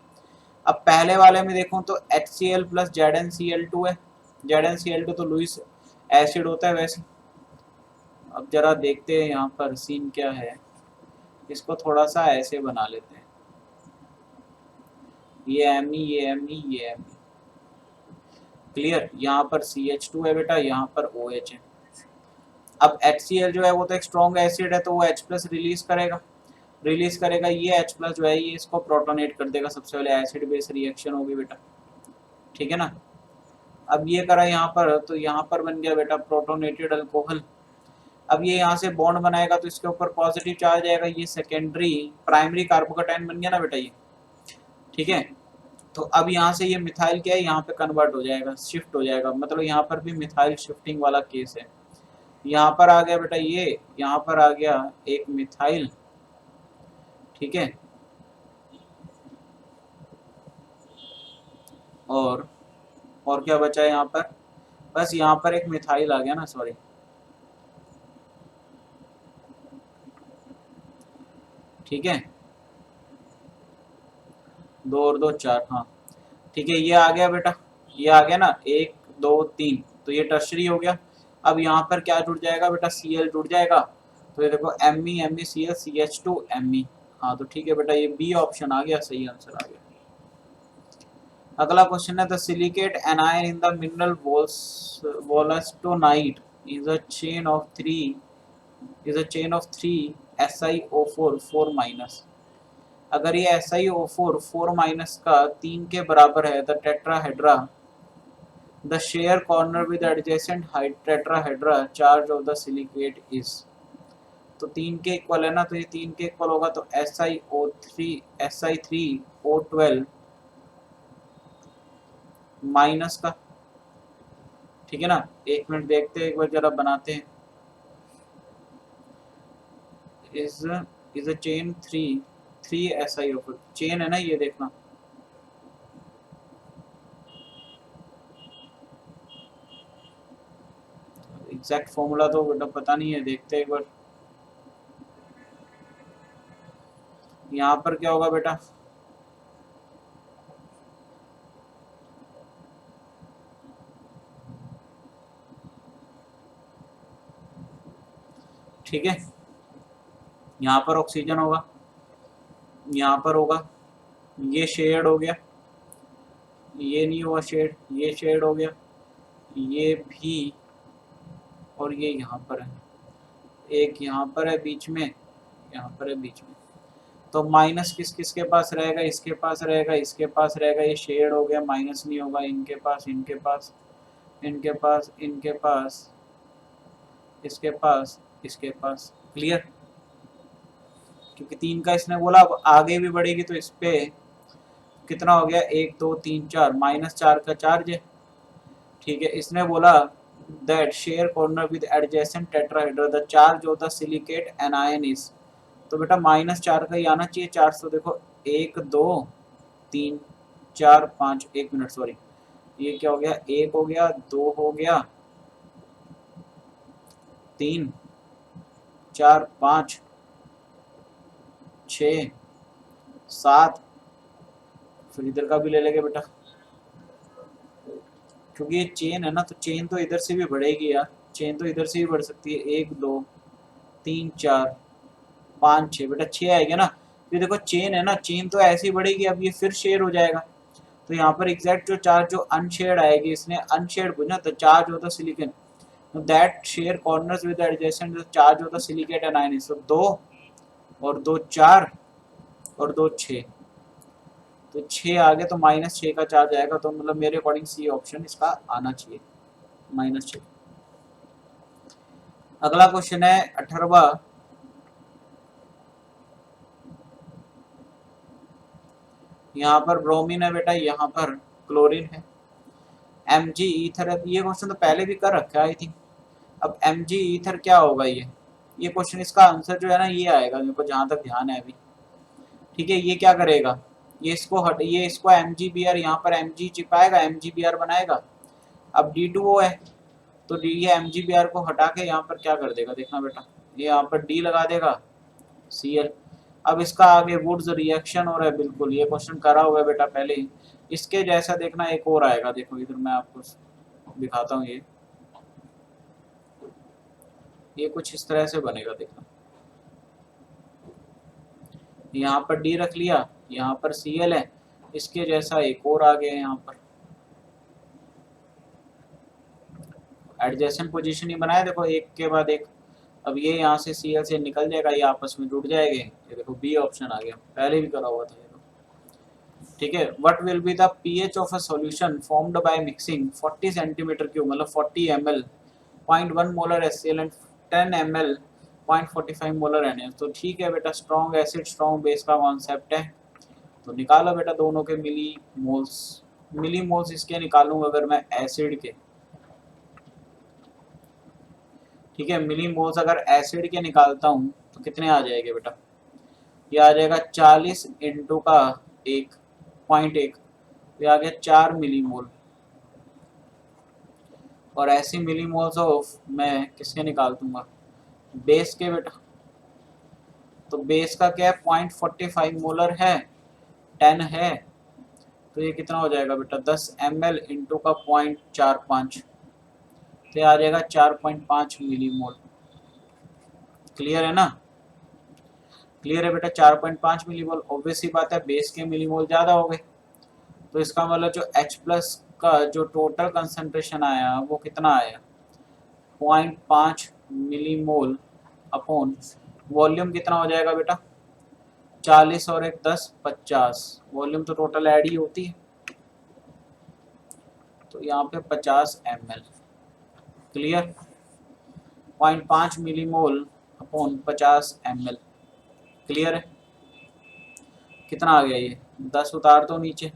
अब पहले वाले में देखूं तो HCl प्लस ZnCl2 है। ZnCl2 तो लुईस एसिड होता है वैसे। अब जरा देखते हैं यहाँ पर सीन क्या है, इसको थोड़ा सा ऐसे बना लेते हैं, ये Me ये Me ये Me। क्लियर, यहाँ पर CH2 है बेटा, यहाँ पर OH है। अब HCl जो है वो तो एक स्ट्रॉन्ग एसिड है, तो वो H प्लस रिलीज करेगा, ये H प्लस जो है ये इसको प्रोटोनेट कर देगा। सबसे पहले एसिड बेस रिएक्शन होगी बेटा। ठीक है ना, अब ये करा यहाँ पर, तो यहाँ पर बन गया बेटा प्रोटोनेटेड अल्कोहल। अब ये यहाँ से बॉन्ड बनाएगा तो इसके ऊपर पॉजिटिव चार्ज आएगा, ये सेकेंडरी प्राइमरी कार्बोकेटाइन बन गया ना बेटा ये, ठीक है। तो अब यहाँ से ये मिथाइल क्या है, यहाँ पे कन्वर्ट हो जाएगा, शिफ्ट हो जाएगा, मतलब यहाँ पर भी मिथाइल शिफ्टिंग वाला केस है। यहाँ पर आ गया बेटा ये, यहाँ पर आ गया एक मिथाइल, ठीक है। और क्या बचा है यहाँ पर, बस यहाँ पर एक मिथाइल आ गया ना, सॉरी, ठीक है। 2 और 2 4, हाँ ठीक है, ये आ गया बेटा, ये आ गया ना 1 2 3, तो ये टर्शरी हो गया। अब यहाँ पर क्या जुड़ जाएगा बेटा, Cl जुड़ जाएगा, तो ये देखो Me CH2 Me, हाँ तो ठीक है बेटा, ये बी ऑप्शन आ गया, सही आंसर आ गया। अगला क्वेश्चन है the silicate anion in the mineral wollastonite is a chain of 3 SiO4 4 minus. अगर ये SiO4 4 माइनस का 3 के बराबर है, the tetrahedra the share corner with adjacent tetrahedra charge of the silicate is. तो 3 के इक्वल है ना, तो ये 3 के इक्वल होगा, तो Si3O12 माइनस का, ठीक है ना। एक मिनट देखते हैं, एक बार जरा बनाते हैं। Is a chain 3 SiO4 chain है ना, ये देखना, एग्जैक्ट फॉर्मूला तो बेटा पता नहीं है, देखते हैं एक बार। यहाँ पर क्या होगा बेटा, ठीक है, यहाँ पर ऑक्सीजन होगा, यहाँ पर होगा, ये शेड हो गया, ये नहीं हुआ शेड, ये शेड हो गया, ये भी, और ये यहाँ पर है, एक यहाँ पर है बीच में, यहाँ पर है बीच में। तो माइनस किस किस के पास रहेगा, इसके पास रहेगा, इसके पास रहेगा, ये शेड हो गया, माइनस नहीं होगा, इनके पास, इनके पास, इनके पास, इनके पास, इसके पास, इसके पास, क्लियर। क्योंकि 3 का इसने बोला, अब आगे भी बढ़ेगी तो इस पे कितना हो गया, 1 2 3 4, -4 का चार्ज है, ठीक है। इसने बोला that share corner with adjacent tetrahedra the charge of the silicate anion is. तो बेटा -4 का ही आना चाहिए चार्ज, तो देखो 1 2 3 4 5, 1 मिनट सॉरी, ये क्या हो गया, 1 हो गया, 2 हो गया, 3 4 5 6 7, फिर इधर का भी ले लेंगे बेटा, क्योंकि ये चेन है ना, तो चेन तो इधर से भी बढ़ेगी यार, चेन तो इधर से भी बढ़ सकती है, 1 2 3 4 5 6, बेटा 6 आएगा ना। ये देखो चेन है ना, चेन तो ऐसे ही बढ़ेगी, अब ये फिर शेयर हो जाएगा, तो यहाँ पर एग्जैक्ट जो चार्ज जो अनशेयर्ड आएगी, इसने अनशेयर्ड पूछा, the charge of the silicon that share corners with adjacent the charge of the silicate anion is. 2 और 2 4 और 2 6, तो 6 आ गए, तो -6 का चार्ज आएगा, तो मतलब मेरे अकॉर्डिंग सी ऑप्शन इसका आना चाहिए, -6। अगला क्वेश्चन है 18वां, यहाँ पर ब्रोमीन है बेटा, यहाँ पर क्लोरीन है, Mg ईथर है। ये क्वेश्चन तो पहले भी कर रखा है आई थिंक। अब Mg ईथर क्या होगा, ये क्वेश्चन, इसका आंसर जो है ना ये आएगा, मेरे को जहाँ तक ध्यान है अभी, ठीक है। ये क्या करेगा, ये इसको MgBr यहाँ पर Mg चिपाएगा, MgBr बनाएगा। अब D2O है, तो ये MgBr को हटा के यहाँ पर क्या कर देगा, देखना बेटा, ये यहाँ पर D लगा देगा, Cl। अब इसका आगे वुड्स रिएक्शन हो रहा है, बिल्कुल ये क्वेश्चन करा हुआ है बेटा पहले ही। इसके जैसा देखना एक और आएगा, देखो इधर मैं आपको दिखाता हूँ, ये कुछ इस तरह से बनेगा, देखना, यहाँ पर डी रख लिया, यहाँ पर Cl है, इसके जैसा एक और आ गया यहाँ पर, एडजेसेंट पोजीशन ही बनाया, देखो एक के बाद एक। अब ये यहाँ से Cl से निकल जाएगा, ये आपस में जुड़ जाएंगे, ये देखो बी ऑप्शन आ गया, पहले भी करा हुआ था ये तो, ठीक है। What will be the pH of a solution formed by mixing 40 centimetre cube मतलब 40 ml 0.1 molar HCl and 10 ml 0.45 molar NaCl। तो ठीक है बेटा, स्ट्रॉन्ग एसिड स्ट्रॉन्ग बेस का कॉन्सेप्ट है, तो निकालो बेटा दोनों के मिली मोल्स इसके निकालूंगा अगर मैं एसिड के, ठीक है। मिली मोल्स अगर एसिड के निकालता हूँ तो कितने आ जाएंगे बेटा, ये आ जाएगा 40 इंटू का 1.1, ये आ गया 4 मिली मोल। और ऐसी मिली मोल्स ऑफ मैं किसके निकाल दूंगा, बेस के बेटा। तो बेस का क्या है 0.45 मोलर है, 10 है, तो ये कितना हो जाएगा बेटा 10 ml इंटू का 0.45, तो ये आ जाएगा 4.5 मिली मोल। क्लियर है ना, क्लियर है बेटा। 4.5 मिली मोल, ऑब्वियस ही बात है बेस के मिली मोल ज़्यादा हो गए, तो इसका मतलब जो H प्लस का जो टोटल कंसंट्रेशन आया वो कितना आया 0.5 मिली मोल अपॉन वॉल्यूम कितना हो जाएगा बेटा 40 और 1 10 50, वॉल्यूम तो टोटल ऐड ही होती है, तो यहाँ पे 50 ml। क्लियर, 0.5 मिली मोल अपॉन 50 ml। क्लियर है, कितना आ गया ये 10 उतार दो नीचे,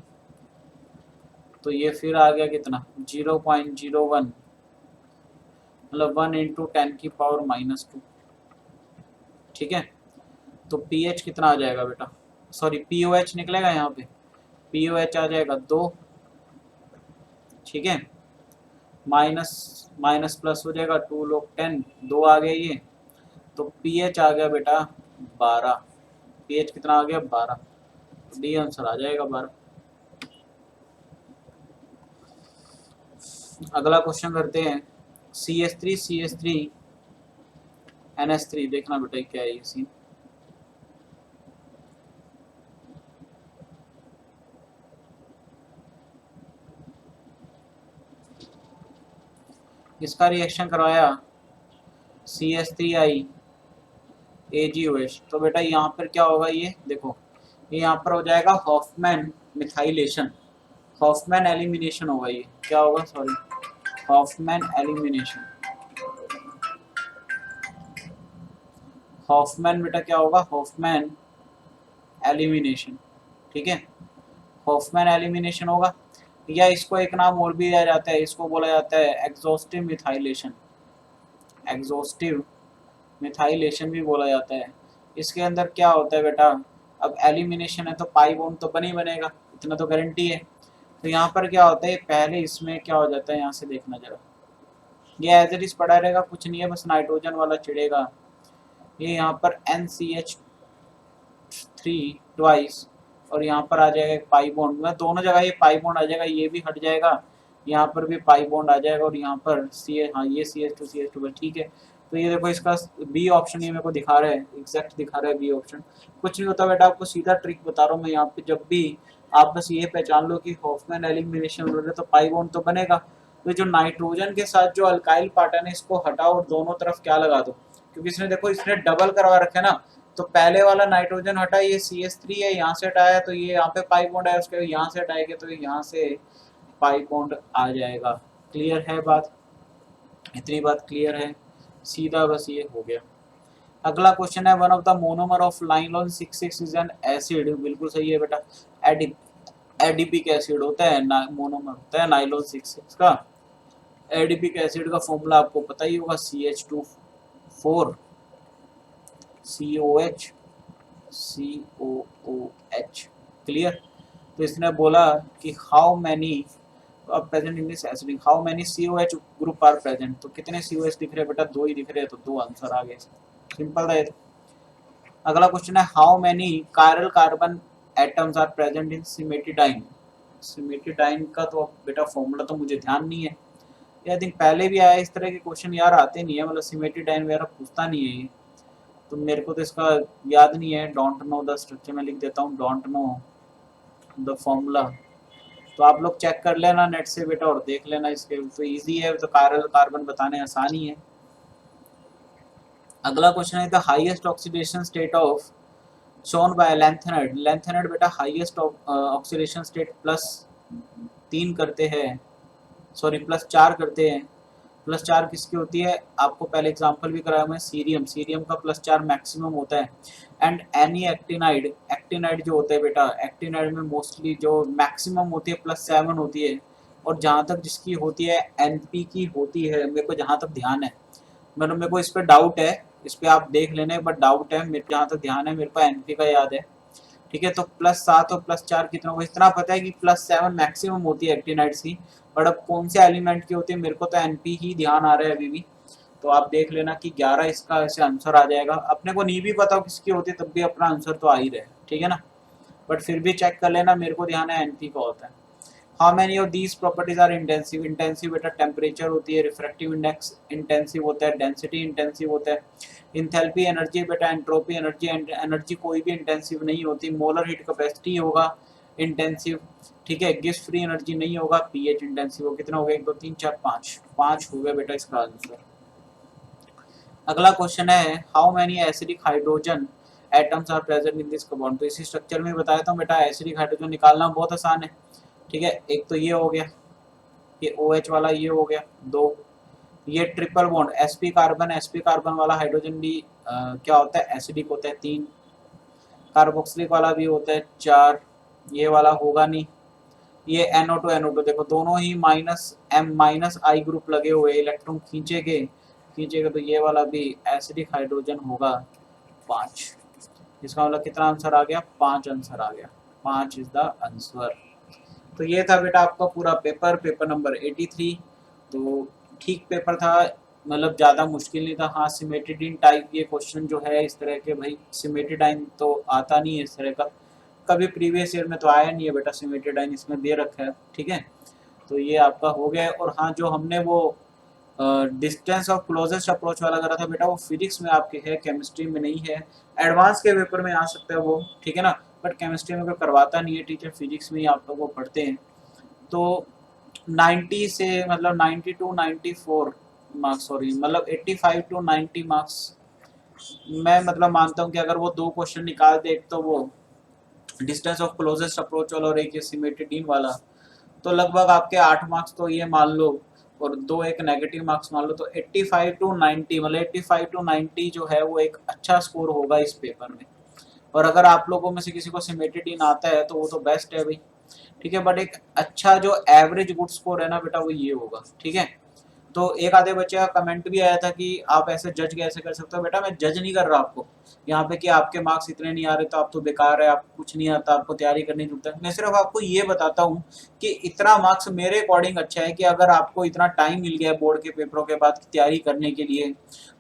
तो ये फिर आ गया कितना 0.01 मतलब 1 इंटू 10 की पावर -2। ठीक है, तो पीएच कितना आ जाएगा बेटा, सॉरी पीओएच निकलेगा यहाँ पे, पीओएच आ जाएगा 2, ठीक है। माइनस माइनस प्लस हो जाएगा 2 लोग 10, 2 आ गया ये, तो पीएच आ गया बेटा 12। पीएच कितना आ गया 12, डी आंसर आ जाएगा 12। अगला क्वेश्चन करते हैं CH3 NH3, देखना बेटा क्या है ये सीन। इसका रिएक्शन करवाया CH3I AgOH, तो बेटा यहाँ पर क्या होगा, ये देखो ये यहाँ पर हो जाएगा हॉफमैन मिथाइलेशन, हॉफमैन एलिमिनेशन होगा, ये क्या होगा सॉरी हॉफमैन एलिमिनेशन। हॉफमैन बेटा क्या होगा हॉफमैन एलिमिनेशन, ठीक है। हॉफमैन एलिमिनेशन होगा, या इसको एक नाम और भी दिया जाता है, इसको बोला जाता है एग्जॉस्टिव मिथाइलेशन, एग्जॉस्टिव मिथाइलेशन भी बोला जाता है। इसके अंदर क्या होता है बेटा, अब एलिमिनेशन है तो पाई बॉन्ड तो बनी बनेगा, इतना तो गारंटी है। तो यहाँ पर क्या होता है पहले इसमें क्या हो जाता है, यहाँ से देखना जरा, ये एज इट इज पड़ा रहेगा, कुछ नहीं है, बस नाइट्रोजन वाला चिड़ेगा। ये यहाँ पर NCH3 ट्वाइस, और यहाँ पर आ जाएगा एक पाई बॉन्ड, में दोनों जगह ये पाई बॉन्ड आ जाएगा, ये भी हट जाएगा, यहाँ पर भी पाई बॉन्ड आ जाएगा, और यहाँ पर हाँ ये CH2 ठीक है। तो ये देखो इसका बी ऑप्शन ये मेरे को दिखा रहा है, एग्जैक्ट दिखा रहा है बी ऑप्शन। कुछ नहीं होता बेटा, आपको सीधा ट्रिक बता रहा हूँ मैं यहाँ पे, जब भी आप बस ये पहचान लो कि हॉफमैन एलिमिनेशन हो रहा है तो पाई बॉन्ड तो बनेगा, तो जो नाइट्रोजन के साथ जो अल्काइल पार्टन है इसको हटाओ और दोनों तरफ क्या लगा दो, क्योंकि इसने देखो इसने डबल करवा रखे ना, तो पहले वाला नाइट्रोजन हटा, ये CH3 है यहाँ से हटाया, तो ये यहाँ पे पाई बॉन्ड है, उसके यहाँ से हटाएंगे तो यहाँ से पाई बॉन्ड आ जाएगा। क्लियर है बात, इतनी बात क्लियर है, सीधा बस ये हो गया। अगला क्वेश्चन है one of the monomer of nylon 66 is an acid, बिल्कुल सही है बेटा, एडिपिक एसिड होता है, मोनोमर होता है नाइलॉन 66 का। एडिपिक एसिड का फॉर्मूला आपको पता ही होगा CH2 COH COOH। क्लियर, तो इसने बोला कि how many present in this acid, how many COH group are present, तो कितने COH दिख रहे हैं बेटा 2 ही दिख रहे हैं, तो 2 आंसर आ गए, सिंपल है। अगला क्वेश्चन है how many chiral carbon atoms are present in cimetidine. Cimetidine का तो बेटा फॉर्मूला तो मुझे ध्यान नहीं है, आई थिंक पहले भी आया इस तरह के क्वेश्चन, यार आते नहीं है, मतलब सिमेटिडाइन वगैरह पूछता नहीं है ये, तो मेरे को तो इसका याद नहीं है। डोंट नो द स्ट्रक्चर, मैं लिख देता हूँ डोंट नो द फॉर्मूला, तो आप लोग चेक कर लेना नेट से बेटा और देख लेना, इसके तो इजी है, तो कायरल कार्बन बताने आसानी है। अगला क्वेश्चन है the highest oxidation state of shown by lanthanide. Lanthanide बेटा हाईएस्ट ऑक्सीडेशन स्टेट +3 करते हैं, सॉरी +4 करते हैं। +4 किसकी होती है, आपको पहले एग्जांपल भी कराया मैं, सीरियम, सीरियम का +4 मैक्सिमम होता है। एंड एनी एक्टिनाइड, एक्टिनाइड जो होता है बेटा, एक्टिनाइड में मोस्टली जो मैक्सिमम होती है +7 होती है। और जहाँ तक जिसकी होती है एनपी की होती है, मेरे को जहाँ तक ध्यान है, मतलब मेरे को इस पर डाउट है, इस पर आप देख लेना, बट डाउट है, मेरे जहाँ तक ध्यान है, मेरे को एनपी का याद है। ठीक है, तो +7 और +4 कितना होगा, इतना पता है कि +7 मैक्सिमम होती है एक्टिनाइड्स की। बट अब कौन से एलिमेंट की होती है, मेरे को तो एनपी ही ध्यान आ रहा है अभी भी। तो आप देख लेना कि 11 इसका ऐसे आंसर आ जाएगा। अपने को नहीं भी पता हो किसकी होती है, तब भी अपना आंसर तो आ ही रहे, ठीक है ना। बट फिर भी चेक कर लेना, मेरे को ध्यान है एनपी का होता है। How many of these properties are intensive, intensive बेटा टेम्परेचर होती है, रिफ्रैक्टिव इंडेक्स इंटेंसिव होता है, डेंसिटी इंटेंसिव होता है, इंथैल्पी एनर्जी बेटा, एंट्रोपी एनर्जी, एनर्जी कोई भी इंटेंसिव नहीं होती, मोलर हीट कैपेसिटी होगा इंटेंसिव, ठीक है, गिब्स फ्री एनर्जी नहीं होगा, पीएच इंटेंसिव हो। कितना हो गया, 1 2 3 4 5, 5 हो गया बेटा इसका आंसर। अगला क्वेश्चन है how many acidic hydrogen atoms are present in this compound. तो इसी स्ट्रक्चर में बताया था बेटा, एसिडिक हाइड्रोजन निकालना बहुत आसान है। ठीक है, एक तो ये हो गया, ये OH वाला ये हो गया 2, ये ट्रिपल बॉन्ड sp कार्बन वाला हाइड्रोजन भी क्या होता है, एसिडिक होता है 3, कार्बोक्सिलिक वाला भी होता है 4, ये वाला होगा नहीं, ये NO2 देखो दोनों ही -M-I ग्रुप लगे हुए, इलेक्ट्रॉन खींचेगे तो ये वाला भी एसिडिक हाइड्रोजन होगा 5। इसका मतलब कितना आंसर आ गया, 5 आंसर आ गया, 5 इज द आंसर। तो ये था बेटा आपका पूरा पेपर, पेपर नंबर 83। तो ठीक पेपर था, मतलब ज़्यादा मुश्किल नहीं था। हाँ, सिमेट्रिडाइन टाइप ये क्वेश्चन जो है इस तरह के, भाई सिमेट्रिडाइन तो आता नहीं है इस तरह का, कभी प्रीवियस ईयर में तो आया नहीं है बेटा, सिमेट्रिडाइन इसमें दे रखा है, ठीक है। तो ये आपका हो गया। और हाँ, जो हमने वो डिस्टेंस ऑफ क्लोजेस्ट अप्रोच वाला करा था बेटा, वो फिजिक्स में आपके है, केमिस्ट्री में नहीं है। एडवांस के पेपर में आ सकता है वो, ठीक है ना, बट केमिस्ट्री में कोई करवाता नहीं है टीचर, फिजिक्स में ही आप लोग वो पढ़ते हैं। तो 90 से मतलब 90 टू 94 मार्क्स, सॉरी मतलब 85 टू 90 मार्क्स मैं मतलब मानता हूँ कि अगर वो 2 क्वेश्चन निकाल दे, एक तो वो डिस्टेंस ऑफ क्लोजेस्ट अप्रोच वाला और एक ये सिमेट्रिडाइन वाला, तो लगभग आपके 8 मार्क्स तो ये मान लो, और 2 एक नेगेटिव मार्क्स मान लो, तो 85 टू 90 मतलब 85 टू 90 जो है वो एक अच्छा स्कोर होगा इस पेपर में। और अगर आप लोगों में से किसी को सिमेट्रिडाइन आता है तो वो तो बेस्ट है भाई, ठीक है। बट एक अच्छा जो एवरेज गुड स्कोर है ना बेटा, वो ये होगा, ठीक है। तो एक आधे बच्चे का कमेंट भी आया था कि आप ऐसे जज कैसे कर सकते हो। बेटा मैं जज नहीं कर रहा आपको यहाँ पे कि आपके मार्क्स इतने नहीं आ रहे तो आप तो बेकार है, आपको कुछ नहीं आता, आपको तैयारी करनी जरूरत है। मैं सिर्फ आपको ये बताता हूँ कि इतना मार्क्स मेरे अकॉर्डिंग अच्छा है कि अगर आपको इतना टाइम मिल गया बोर्ड के पेपरों के बाद तैयारी करने के लिए,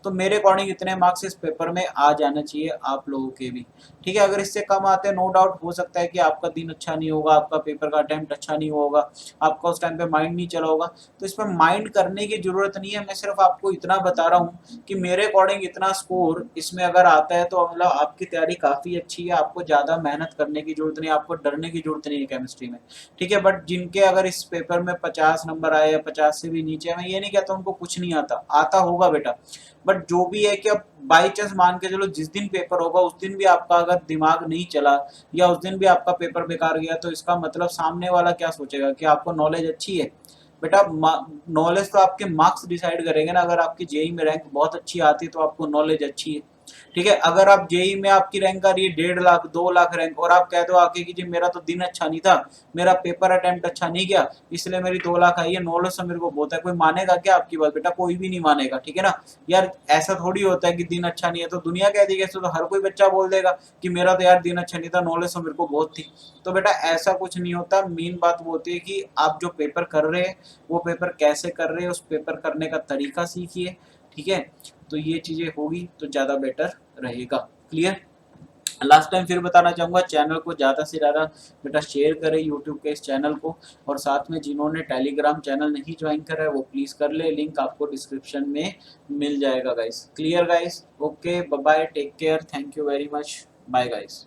तो मेरे अकॉर्डिंग इतने मार्क्स इस पेपर में आ जाना चाहिए आप लोगों के भी, ठीक है। अगर इससे कम आते हैं, नो डाउट हो सकता है कि आपका दिन अच्छा नहीं होगा, आपका पेपर का अटेम्प्ट अच्छा नहीं होगा, आपका उस टाइम पे माइंड नहीं चला होगा। तो इसमें माइंड करने की जरूरत नहीं है, मैं सिर्फ आपको इतना बता रहा हूँ कि मेरे अकॉर्डिंग इतना स्कोर इसमें अगर आता है तो मतलब आपकी तैयारी काफ़ी अच्छी है, आपको ज़्यादा मेहनत करने की जरूरत नहीं, आपको डरने की जरूरत नहीं है केमिस्ट्री में, ठीक है। बट जिनके अगर इस पेपर में 50 नंबर आए या 50 से भी नीचे, मैं ये नहीं कहता उनको कुछ नहीं आता, आता होगा बेटा। बट जो भी है कि अब बाई चांस मान के चलो जिस दिन पेपर होगा उस दिन भी आपका अगर दिमाग नहीं चला या उस दिन भी आपका पेपर बेकार गया, तो इसका मतलब सामने वाला क्या सोचेगा कि आपको नॉलेज अच्छी है। बेटा नॉलेज तो आपके मार्क्स डिसाइड करेंगे ना, अगर आपकी जेई में रैंक बहुत अच्छी आती है तो आपको नॉलेज अच्छी है, ठीक है। अगर आप जेई में आपकी रैंक आ रही है 1.5 लाख 2 लाख रैंक, और आप कह दो आके कि जी मेरा तो दिन अच्छा नहीं था, मेरा पेपर अटेम्प्ट अच्छा नहीं गया, इसलिए मेरी 2 लाख आई है, नॉलेज से मेरे को बहुत है, कोई मानेगा क्या आपकी बात, बेटा कोई भी नहीं मानेगा, ठीक है ना। यार ऐसा थोड़ी होता है कि दिन अच्छा नहीं है तो दुनिया कह देगी, ऐसे तो हर कोई बच्चा बोल देगा कि मेरा तो यार दिन अच्छा नहीं था, नॉलेज तो मेरे को बहुत थी। तो बेटा ऐसा कुछ नहीं होता, मेन बात वो होती है कि आप जो पेपर कर रहे हैं वो पेपर कैसे कर रहे हैं, उस पेपर करने का तरीका सीखिए, ठीक है। तो ये चीजें होगी तो ज्यादा बेटर रहेगा। क्लियर। लास्ट टाइम फिर बताना चाहूँगा, चैनल को ज़्यादा से ज़्यादा बेटा शेयर करें यूट्यूब के इस चैनल को, और साथ में जिन्होंने टेलीग्राम चैनल नहीं ज्वाइन करा है वो प्लीज़ कर ले, लिंक आपको डिस्क्रिप्शन में मिल जाएगा guys. Clear guys, okay bye bye, take care, thank you very much, bye guys.